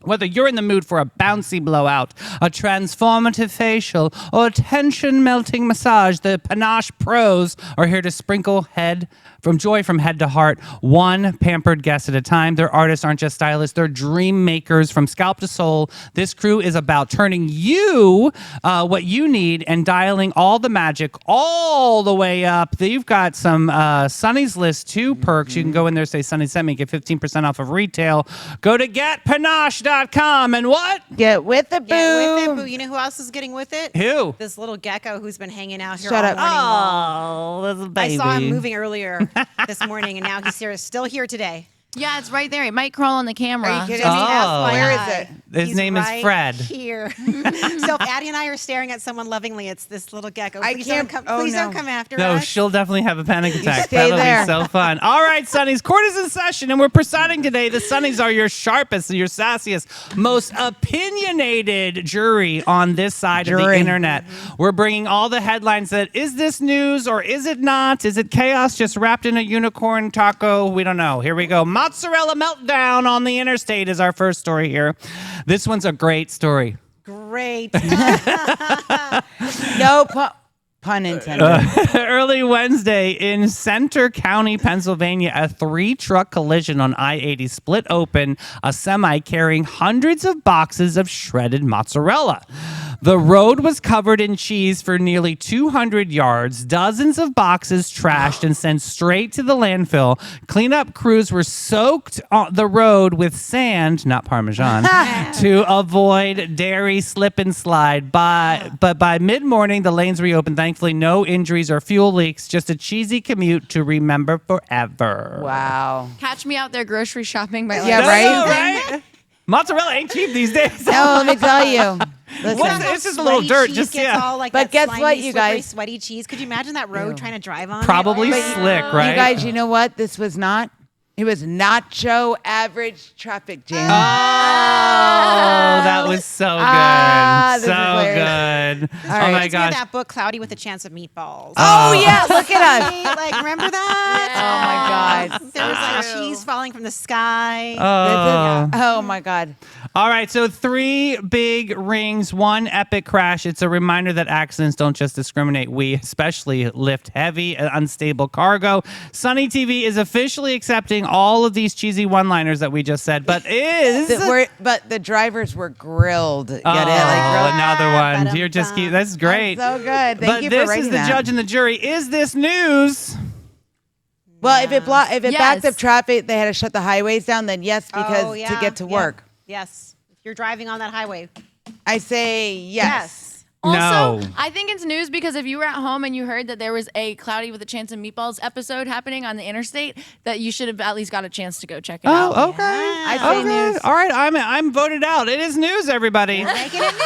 Whether you're in the mood for a bouncy blowout, a transformative facial, or a tension-melting massage, the Panache pros are here to sprinkle joy from head to heart, one pampered guest at a time. Their artists aren't just stylists, they're dream makers from scalp to soul. This crew is about turning you what you need and dialing all the magic all the way up. You've got some Sunny's List 2 perks. You can go in there, say Sunny sent me, get 15% off of retail. Go to getpanache.com and what? Get with the boo. Get with it, boo. You know who else is getting with it? Who? This little gecko who's been hanging out here Shut all up. morning long. Oh, little I baby. saw him moving earlier this morning, and now he's still here today. Yeah, it's right there. It might crawl on the camera. Are you kidding Just me? Oh. Where is FYI. it? His He's name is right Fred. Here. So if Addie and I are staring at someone lovingly, it's this little gecko. I Please can't- don't come. oh, Please no. don't come after No, us. she'll definitely have a panic attack. stay That'll there. be so fun. All right, Sunnies, court is in session, and we're presiding today. The Sunnies are your sharpest, your sassiest, most opinionated jury on this side of the Jury. internet. We're bringing all the headlines that, is this news or is it not? Is it chaos just wrapped in a unicorn taco? We don't know. Here we go. Mozzarella meltdown on the interstate is our first story here. This one's a great story. Great. No pun intended. Early Wednesday in Center County, Pennsylvania, a 3-truck collision on I-80 split open a semi carrying hundreds of boxes of shredded mozzarella. The road was covered in cheese for nearly 200 yards, dozens of boxes trashed and sent straight to the landfill. Cleanup crews were soaked on the road with sand, not Parmesan, to avoid dairy slip and slide. But by mid-morning, the lanes reopened. Thankfully, no injuries or fuel leaks, just a cheesy commute to remember forever. Wow. Catch me out there grocery shopping by like Yeah, No, right? right? Mozzarella ain't cheap these days. No, let me tell you. Listen. What's this is a little Sweaty dirt, cheese just gets yeah. all, like, But that guess slimy, what, you slippery, guys? sweaty cheese. Could you imagine that road trying to drive on? Probably it? slick, right? You guys, you know what? This was not. It was nacho average traffic jam. Oh, that was so good. Ah, this is So hilarious. good. All Oh right. my Reminds me of gosh. that book, Cloudy with a Chance of Meatballs. Oh, yeah, look at us. Right? Like, remember that? Oh, my God. There was like cheese falling from the sky. Oh. Oh, my God. All right, so 3 big rings, 1 epic crash. It's a reminder that accidents don't just discriminate. We especially lift heavy and unstable cargo. Sunny TV is officially accepting all of these cheesy one-liners that we just said, but But the drivers were grilled. Get it? Oh, Like, another one. Ba-dum-bum. You're just cute. That's great. so good. Thank But you this for writing is the that. judge and the jury. Is this news? Well, if it Yes. backed up traffic, they had to shut the highways down. Then yes, because Oh, yeah, to get to yeah. work. Yes. If you're driving on that highway. I say yes. Also, No. I think it's news because if you were at home and you heard that there was a Cloudy with a Chance of Meatballs episode happening on the interstate, that you should have at least got a chance to go check it out. Oh, okay. I say Okay. news. All right, I'm voted out. It is news, everybody. Making it new.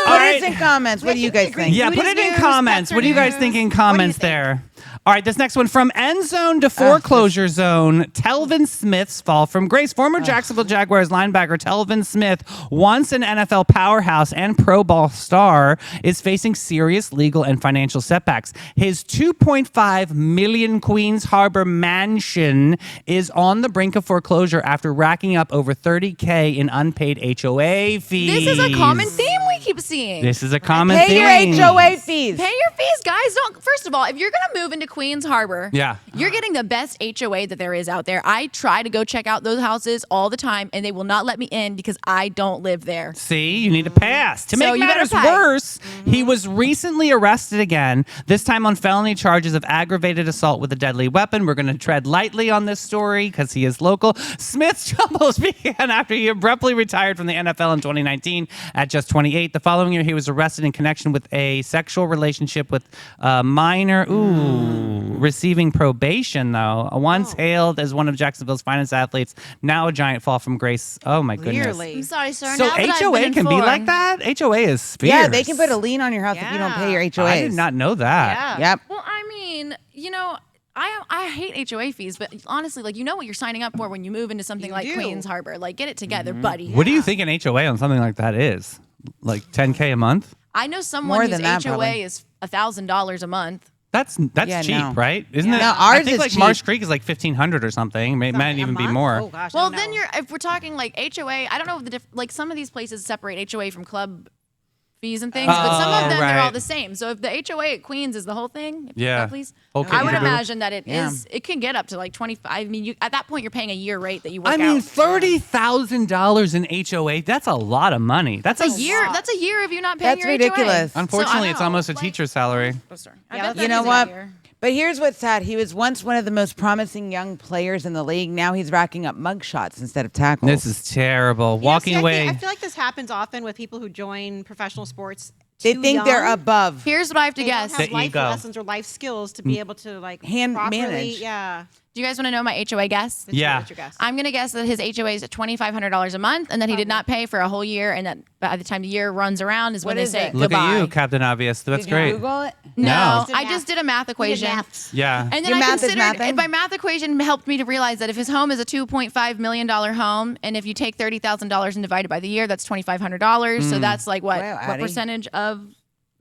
All Put right. us in comments. What do you guys think? Yeah, Food put is it in news, comments. pets are What do you guys news. think in What do you comments think? there? All right, this next one from end zone to foreclosure zone. Telvin Smith's fall from grace. Former Jacksonville Jaguars linebacker Telvin Smith, once an NFL powerhouse and Pro Bowl star, is facing serious legal and financial setbacks. His $2.5 million Queens Harbor mansion is on the brink of foreclosure after racking up over $30K in unpaid HOA fees. This is a common theme we keep seeing. This is a common Pay theme. your HOA fees. Pay your fees, guys. Don't. First of all, if you're gonna move into Queens Harbor, Yeah. you're getting the best HOA that there is out there. I try to go check out those houses all the time, and they will not let me in because I don't live there. See, you need to pass. To So make you better matters pay. worse, he was recently arrested again, this time on felony charges of aggravated assault with a deadly weapon. We're going to tread lightly on this story because he is local. Smith's troubles began after he abruptly retired from the NFL in 2019 at just 28. The following year, he was arrested in connection with a sexual relationship with a minor. Receiving probation, though. Once hailed as one of Jacksonville's finest athletes, now a giant fall from grace. Oh, my goodness. Clearly. I'm sorry, sir. So now that I've HOA been can be informed- like that? HOA is fierce. Yeah, they can put a lien on your house if you don't pay your HOAs. I did not know that. Yeah. Yep. Well, I mean, I hate HOA fees, but honestly, like, you know what you're signing up for when you move into something You like do. Queens Harbor. Like, get it together, buddy. What do you think an HOA on something like that is? Like $10K a month? I know someone More whose than that, HOA probably. is $1,000 a month. That's Yeah, cheap, no. right? Isn't Yeah. it? No, I ours think is like cheap. Marsh Creek is like $1,500 or something. Might A even be month? more. Oh gosh. Well, I don't then know. if we're talking like HOA, I don't know if like some of these places separate HOA from club fees and things, but some of them they're all right. the same. So if the HOA at Queens is the whole thing, Yeah. please, Okay, I would Drew. imagine that it Yeah. is. It can get up to like 25. I mean, at that point, you're paying a year rate that you work I mean, out. $30,000 in HOA, that's a lot of money. That's a year. That's a year of you not paying That's your ridiculous. HOA. Unfortunately, So, it's I know, almost a like- teacher's salary. Oh, sorry. Yeah, I bet that's You that know is a what? year. But here's what's sad. He was once one of the most promising young players in the league. Now he's racking up mug shots instead of tackles. This is terrible. Yeah, Walking see, away. I feel like this happens often with people who join professional sports. They too think they're young. above. Here's what I have to They guess. don't have The life ego. lessons or life skills to be able to like Hand properly, manage. Yeah. Do you guys want to know my HOA guess? Yeah. What's your guess? I'm gonna guess that his HOA is at $2,500 a month, and that he did not pay for a whole year, and that by the time the year runs around is when What they is say it? Look goodbye. at you, Captain Obvious. That's Did you great. Google it? No. I just did a math equation. Yeah. And then Your I math is considered, mathing? and my math equation helped me to realize that if his home is a $2.5 million home, and if you take $30,000 and divide it by the year, that's $2,500. So that's like what? Wow, What Addie. percentage of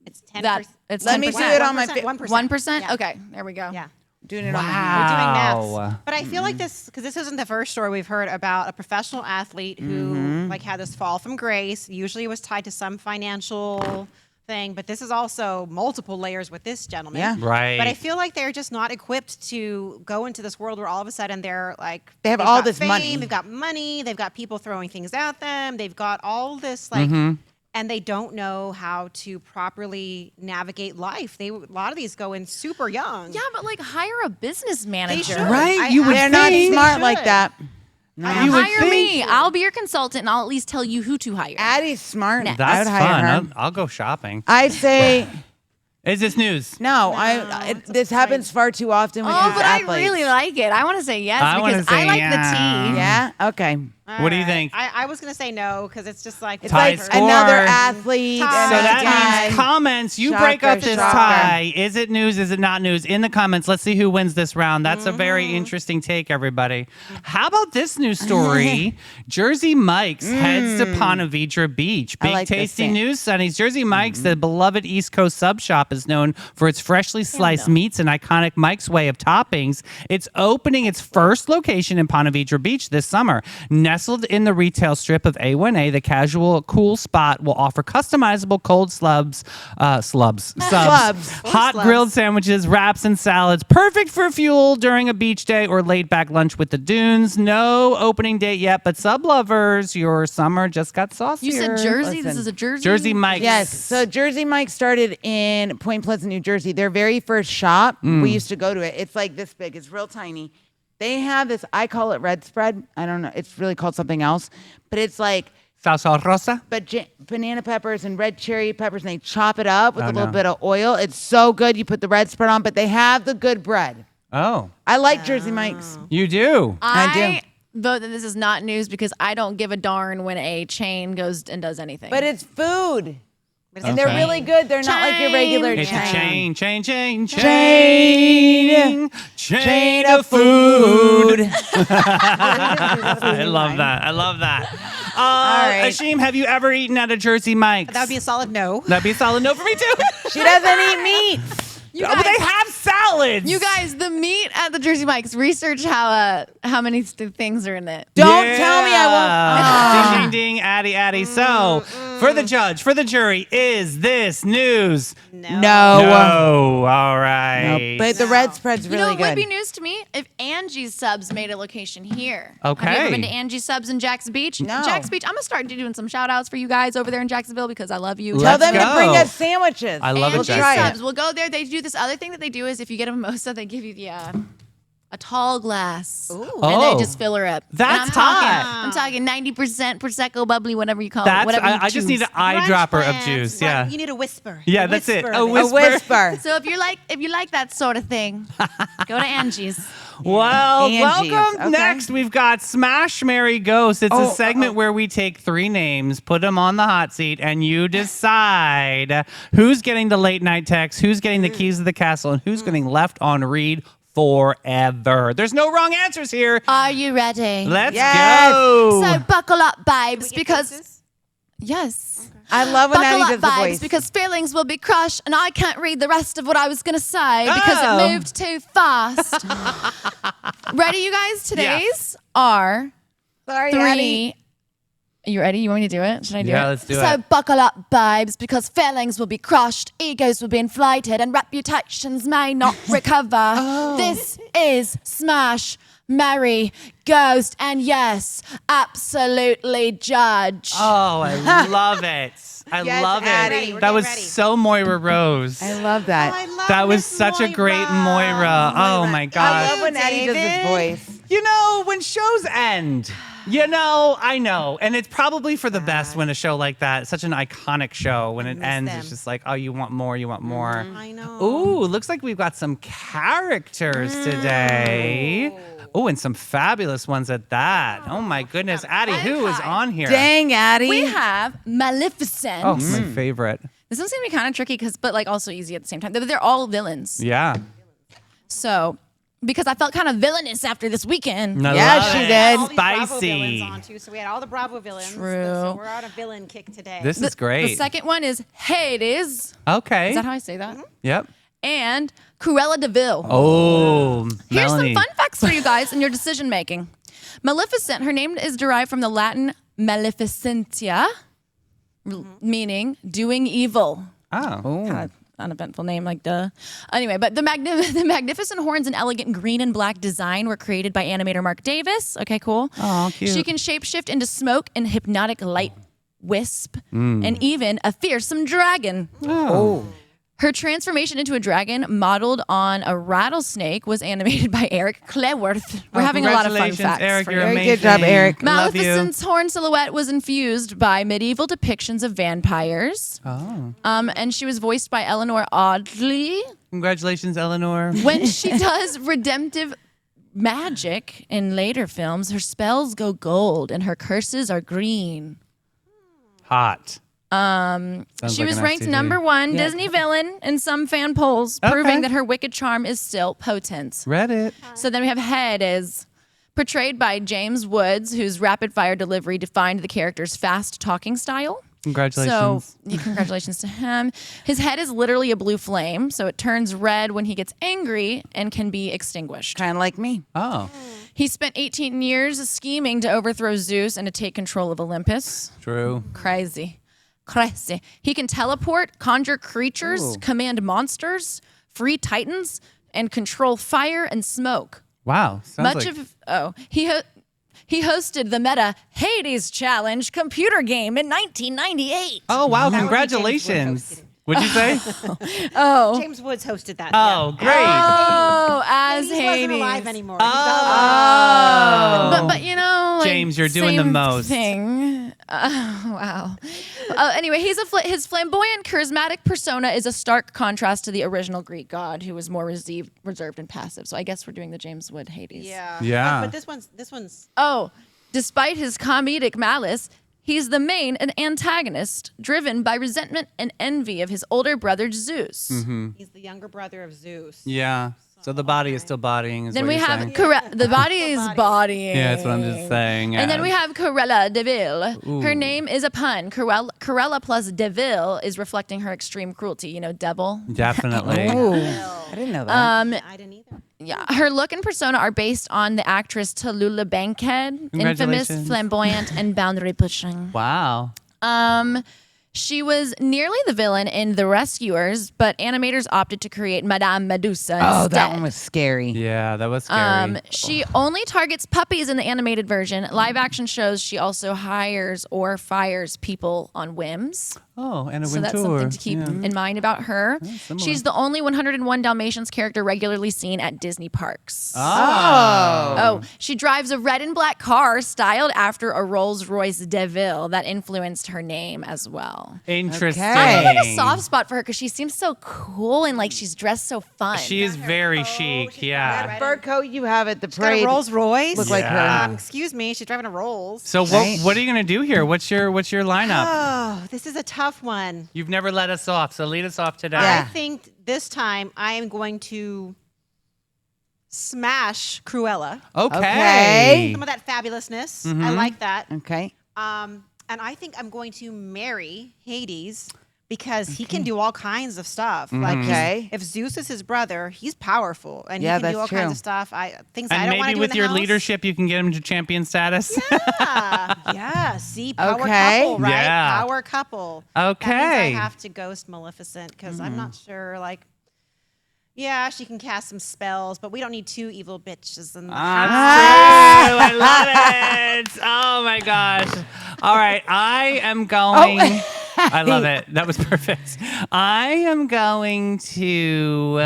It's 10%. that? It's Let me 10%. do it on my 1%. 1%? Yeah. Okay, there we go. Yeah. Doing it on my Wow. We're doing Wow. maths. But I feel like this, because this isn't the first story we've heard about a professional athlete who like had this fall from grace. Usually it was tied to some financial thing, but this is also multiple layers with this gentleman. Yeah. Right. But I feel like they're just not equipped to go into this world where all of a sudden they're like They have they've all got this fame, money. they've got money, they've got people throwing things at them, they've got all this like and they don't know how to properly navigate life. A lot of these go in super young. Yeah, but like hire a business manager. should. Right? You would They're not think. smart like should. that. No. You would Hire think. me. I'll be your consultant, and I'll at least tell you who to hire. Addie's smart. Next. I would That's hire fun. her. I'll go shopping. I say Is this news? no. This happens far too often with Oh, these but athletes. I really like it. I want to say yes I wanna because I say like yeah. the tea. Yeah. Okay. What do you All right. think? I was going to say no because it's just like It's Tie like score. another athlete. Tie. and So a that tie. means comments. You break Shocker, up this shocker. tie. Is it news? Is it not news? In the comments, let's see who wins this round. That's a very interesting take, everybody. How about this news story? Jersey Mike's heads to Ponte Vedra Beach. I Big like this tasty thing. news, Sonny's. Jersey Mike's, the beloved East Coast sub shop, is known for its freshly sliced meats and iconic Mike's way of toppings. It's opening its first location in Ponte Vedra Beach this summer. Nestled in the retail strip of A1A, the casual cool spot will offer customizable cold subs, Slubs. hot Slubs. grilled sandwiches, wraps, and salads. Perfect for fuel during a beach day or laid back lunch with the dunes. No opening date yet, but sub lovers, your summer just got saucier. You said Jersey. This Listen. is a Jersey. Jersey Mike's. Yes. So Jersey Mike started in Point Pleasant, New Jersey. Their very first shop, we used to go to it. It's like this big. It's real tiny. They have this, I call it red spread. I don't know. It's really called something else. But it's like Salsa rosa. banana peppers and red cherry peppers, and they chop it up with Oh, a little no. bit of oil. It's so good. You put the red spread on, but they have the good bread. Oh, I like Jersey Mike's. you do. I vote that this is not news because I don't give a darn when a chain goes and does anything. But it's food. And they're really good. They're not like your regular It's chain. Chain of food. I love that. right. Ixiim, have you ever eaten at a Jersey Mike's? That would be a solid no. That'd be a solid no for me too. She doesn't eat meat. But they have salads. You guys, the meat at the Jersey Mike's, research how many things are in it. Don't tell me I won't. Ding, ding, ding, Addie. So, for the judge, for the jury, is this news? No. All right. But the red spread's You really know, it would good. be news to me if Angie's Subs made a location here. Okay. Have you ever been to Angie's Subs in Jack's Beach? No. Jack's Beach, I'm going to start doing some shout outs for you guys over there in Jacksonville because I love you. Tell Let's them go. to bring us sandwiches. I love we'll it, try Jackson. it. Subs. We'll go there. They do this other thing that they do is if you get a mimosa, they give you a tall glass. And Oh. they just fill her up. That's and I'm talking 90% Prosecco, bubbly, whatever you call it. Whatever you I just need choose. an eyedropper of Brunch juice. plans. Yeah. You need a whisper. Yeah, A that's it. whisper A of it. A whisper. So if you like that sort of thing, go to Angie's. Well, Angie's. welcome. Okay. Next, we've got Smash, Marry, Ghost. It's a segment where we take 3 names, put them on the hot seat, and you decide who's getting the late night text, who's getting the keys to the castle, and who's getting left on read forever. There's no wrong answers here. Are you ready? Let's Yes. go. So buckle up, babes, because Kisses? yes. I love when Buckle Addie up, does the babes, voice. because feelings will be crushed, and I can't read the rest of what I was going to say because Oh. it moved too fast. Ready, you guys? Today's are Sorry, 3. Addie. Are you ready? You want me to do it? Should I do it? Yeah, let's do so it. buckle up, babes, because feelings will be crushed, egos will be inflated, and reputations may not recover. This is Smash, Marry, Ghost, and yes, absolutely judge. Oh, I love it. I Yes, love Addie. it. We're That getting was ready. so Moira Rose. I love that. I love That was Miss such a great Moira. Moira. Oh my I gosh. love when Addie does David. this voice. You know, when shows end, I know. And it's probably for the best when a show like that, such an iconic show, when it miss ends, them. it's just like, oh, you want more, you want more. I know. Ooh, looks like we've got some characters today. Oh, and some fabulous ones at that. Oh my goodness. Addie, who is on here? Dang, Addie. We have Maleficent. Oh, my favorite. This one's gonna be kind of tricky but like also easy at the same time. They're all villains. Yeah. So, because I felt kind of villainous after this weekend. I Yeah, love she it. did. All these Bravo Spicy. villains on too, so we had all the Bravo villains. True. So we're on a villain kick today. This is The great. second one is Hades. Okay. Is that how I say that? Yep. And Cruella de Vil. Oh, Here's Melanie. some fun facts for you guys in your decision making. Maleficent, her name is derived from the Latin maleficentia, meaning doing evil. Oh. Kind of uneventful name, like duh. Anyway, but the magnificent horns and elegant green and black design were created by animator Mark Davis. Okay, cool. Oh, cute. She can shapeshift into smoke and hypnotic light wisp, and even a fearsome dragon. Oh. Her transformation into a dragon, modeled on a rattlesnake, was animated by Eric Cleworth. We're having a lot of fun Congratulations, facts. Eric, for you're you. Very amazing. good job, Eric. Love you. Maleficent's horn silhouette was infused by medieval depictions of vampires. Oh. And she was voiced by Eleanor Audley. Congratulations, Eleanor. When she does redemptive magic in later films, her spells go gold and her curses are green. Hot. She like was an ranked STD. number 1 Disney villain in some fan polls, Okay. proving that her wicked charm is still potent. Reddit. So then we have Head is portrayed by James Woods, whose rapid fire delivery defined the character's fast talking style. Congratulations. So congratulations to him. His head is literally a blue flame, so it turns red when he gets angry and can be extinguished. Kind of like me. Oh, He spent 18 years scheming to overthrow Zeus and to take control of Olympus. true. Crazy. He can teleport, conjure creatures, command monsters, free titans, and control fire and smoke. Wow. Sounds He hosted the Meta Hades Challenge computer game in 1998. Oh, wow. That would be James Wood Congratulations. hosted it. What'd you say? James Woods hosted that. Oh, great. Oh, as He Hades. wasn't alive anymore. Oh. But you know, like, James, you're doing the same most. Thing. Wow. Anyway, his flamboyant, charismatic persona is a stark contrast to the original Greek god, who was more reserved and passive. So I guess we're doing the James Wood Hades. Yeah. Yeah. But this one's. Oh, despite his comedic malice, He's the main and antagonist, driven by resentment and envy of his older brother Zeus. He's the younger brother of Zeus. Yeah. So the body is still bodying. Is Then what we you're have saying. the body is bodying. Yeah, that's what I'm just saying. And then yeah. we have Cruella de Vil. Her name is a pun. Cruella plus de Vil is reflecting her extreme cruelty. You know, devil. Definitely. Ooh, I didn't know that. I didn't either. Yeah, her look and persona are based on the actress Tallulah Bankhead, infamous, Congratulations. flamboyant, and boundary pushing. Wow. She was nearly the villain in The Rescuers, but animators opted to create Madame Medusa instead. Oh, that one was scary. Yeah, that was scary. She only targets puppies in the animated version. Live action shows, she also hires or fires people on whims. Oh, and a So Wintour. that's something to keep in mind about her. She's the only 101 Dalmatians character regularly seen at Disney parks. Oh, she drives a red and black car styled after a Rolls-Royce DeVille that influenced her name as well. Interesting. Okay. I have like a soft spot for her because she seems so cool and like she's dressed so fun. She is very chic. Yeah. That fur coat you have at the Got a parade Rolls Royce. look like Yeah. her. Excuse me, she's driving a Rolls. So Right. what are you gonna do here? What's your lineup? Oh, this is a tough one. You've never let us off, so lead us off today. Yeah. I think this time I am going to smash Cruella. Okay. Some of that fabulousness. Mm-hmm. I like that. Okay. And I think I'm going to marry Hades because he can do all kinds of stuff. Like Okay. if Zeus is his brother, he's powerful and Yeah, he can do that's all kinds true. of stuff. Things I And don't want to maybe do with in the your house. leadership, you can get him to champion status. Yeah, see, power Okay. couple, right? Yeah. Power couple. That means Okay. I have to ghost Maleficent because I'm not sure, like, yeah, she can cast some spells, but we don't need two evil bitches in the house. I love it. Oh my gosh. All right. I am going. I love it. That was perfect. I am going to.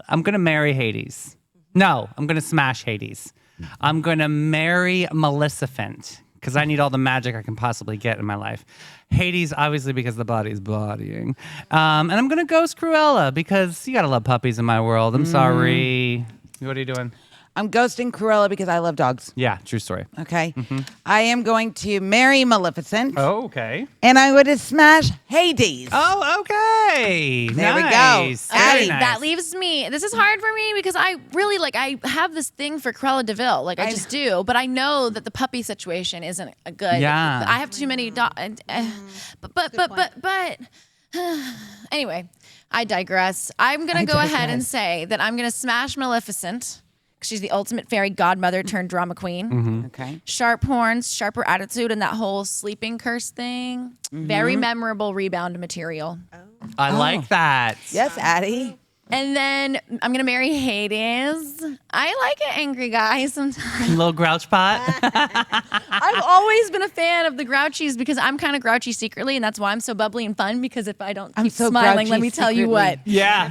I'm going to marry Hades. No, I'm going to smash Hades. I'm going to marry Maleficent because I need all the magic I can possibly get in my life. Hades, obviously, because the body is bodying. And I'm going to ghost Cruella because you got to love puppies in my world. I'm sorry. What are you doing? I'm ghosting Cruella because I love dogs. Yeah, true story. Okay. I am going to marry Maleficent. Oh, okay. And I would smash Hades. Oh, okay. There we go. Nice. Very Addie, nice. That leaves me. This is hard for me because I really I have this thing for Cruella de Vil. Like I just do, but I know that the puppy situation isn't a good. Yeah. I have too many dogs. But anyway, I digress. I'm gonna go ahead and say that I'm gonna smash Maleficent. She's the ultimate fairy godmother turned drama queen. Okay. Sharp horns, sharper attitude, and that whole sleeping curse thing. Very memorable rebound material. I like that. Yes, Addie. And then I'm gonna marry Hades. I like an angry guy sometimes. Little grouch pot. I've always been a fan of the grouchies because I'm kind of grouchy secretly, and that's why I'm so bubbly and fun. Because if I don't keep so smiling, let grouchy me tell you secretly. what, Yeah.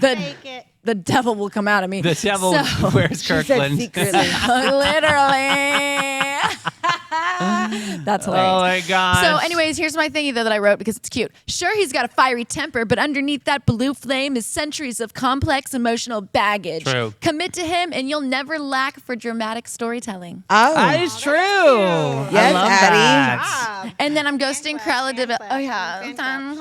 the devil will come out of me. The devil wears She said Kirkland. secretly. Literally. That's hilarious. Oh my gosh. So, anyways, here's my thingy though that I wrote because it's cute. Sure, he's got a fiery temper, but underneath that blue flame is centuries of complex emotional baggage. True. Commit to him, and you'll never lack for dramatic storytelling. Oh. That is true. I Yes, love Addie. that. And then I'm ghosting Cruella de Vil. Oh yeah. And then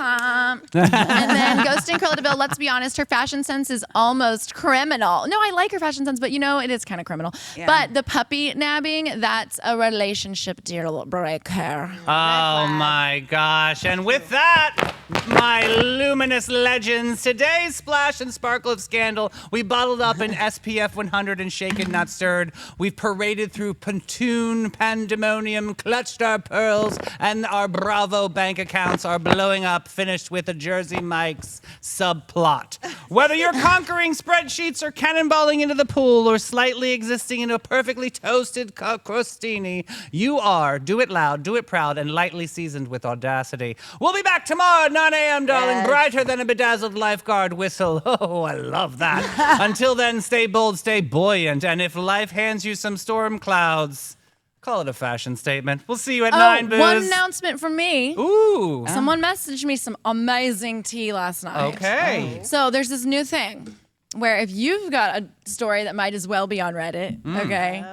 ghosting Cruella de Vil. Let's be honest, her fashion sense is almost criminal. No, I like her fashion sense, but it is kind of criminal. Yeah. But the puppy nabbing, that's a relationship deal breaker. Oh my gosh. And with that, my luminous legends, today's splash and sparkle of scandal, we bottled up in SPF 100 and shaken, not stirred. We've paraded through pontoon pandemonium, clutched our pearls, and our Bravo bank accounts are blowing up, finished with a Jersey Mike's subplot. Whether you're conquering spreadsheets or cannonballing into the pool or slightly existing in a perfectly toasted crostini, you are, do it loud, do it proud, and lightly seasoned with audacity. We'll be back tomorrow at 9 a.m., darling, Yes. brighter than a bedazzled lifeguard whistle. Oh, I love that. Until then, stay bold, stay buoyant, and if life hands you some storm clouds, call it a fashion statement. We'll see you at 9, booze. One announcement from me. Ooh. Someone messaged me some amazing tea last night. Okay. So there's this new thing where if you've got a story that might as well be on Reddit, okay?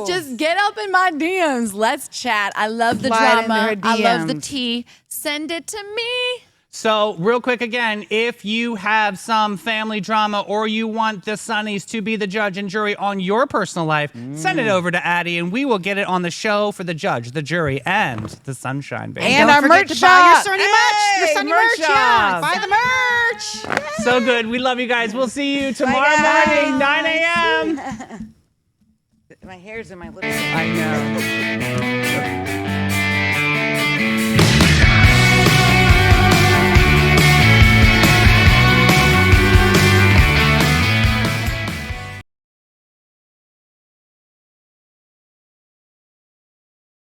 Just get up in my DMs. Let's chat. I love the Slide into drama. her I love the DMs. tea. Send it to me. So, real quick again, if you have some family drama or you want the Sunnies to be the judge and jury on your personal life, send it over to Addie and we will get it on the show for the judge, the jury, and the sunshine, baby. And Don't our forget merch to buy your shop. Sunny merch. Hey, The Sunny merch merch, yeah. shop. Buy the merch. So good. We love you guys. We'll see you tomorrow guys. morning, 9 a.m. My hair's in my little. I know.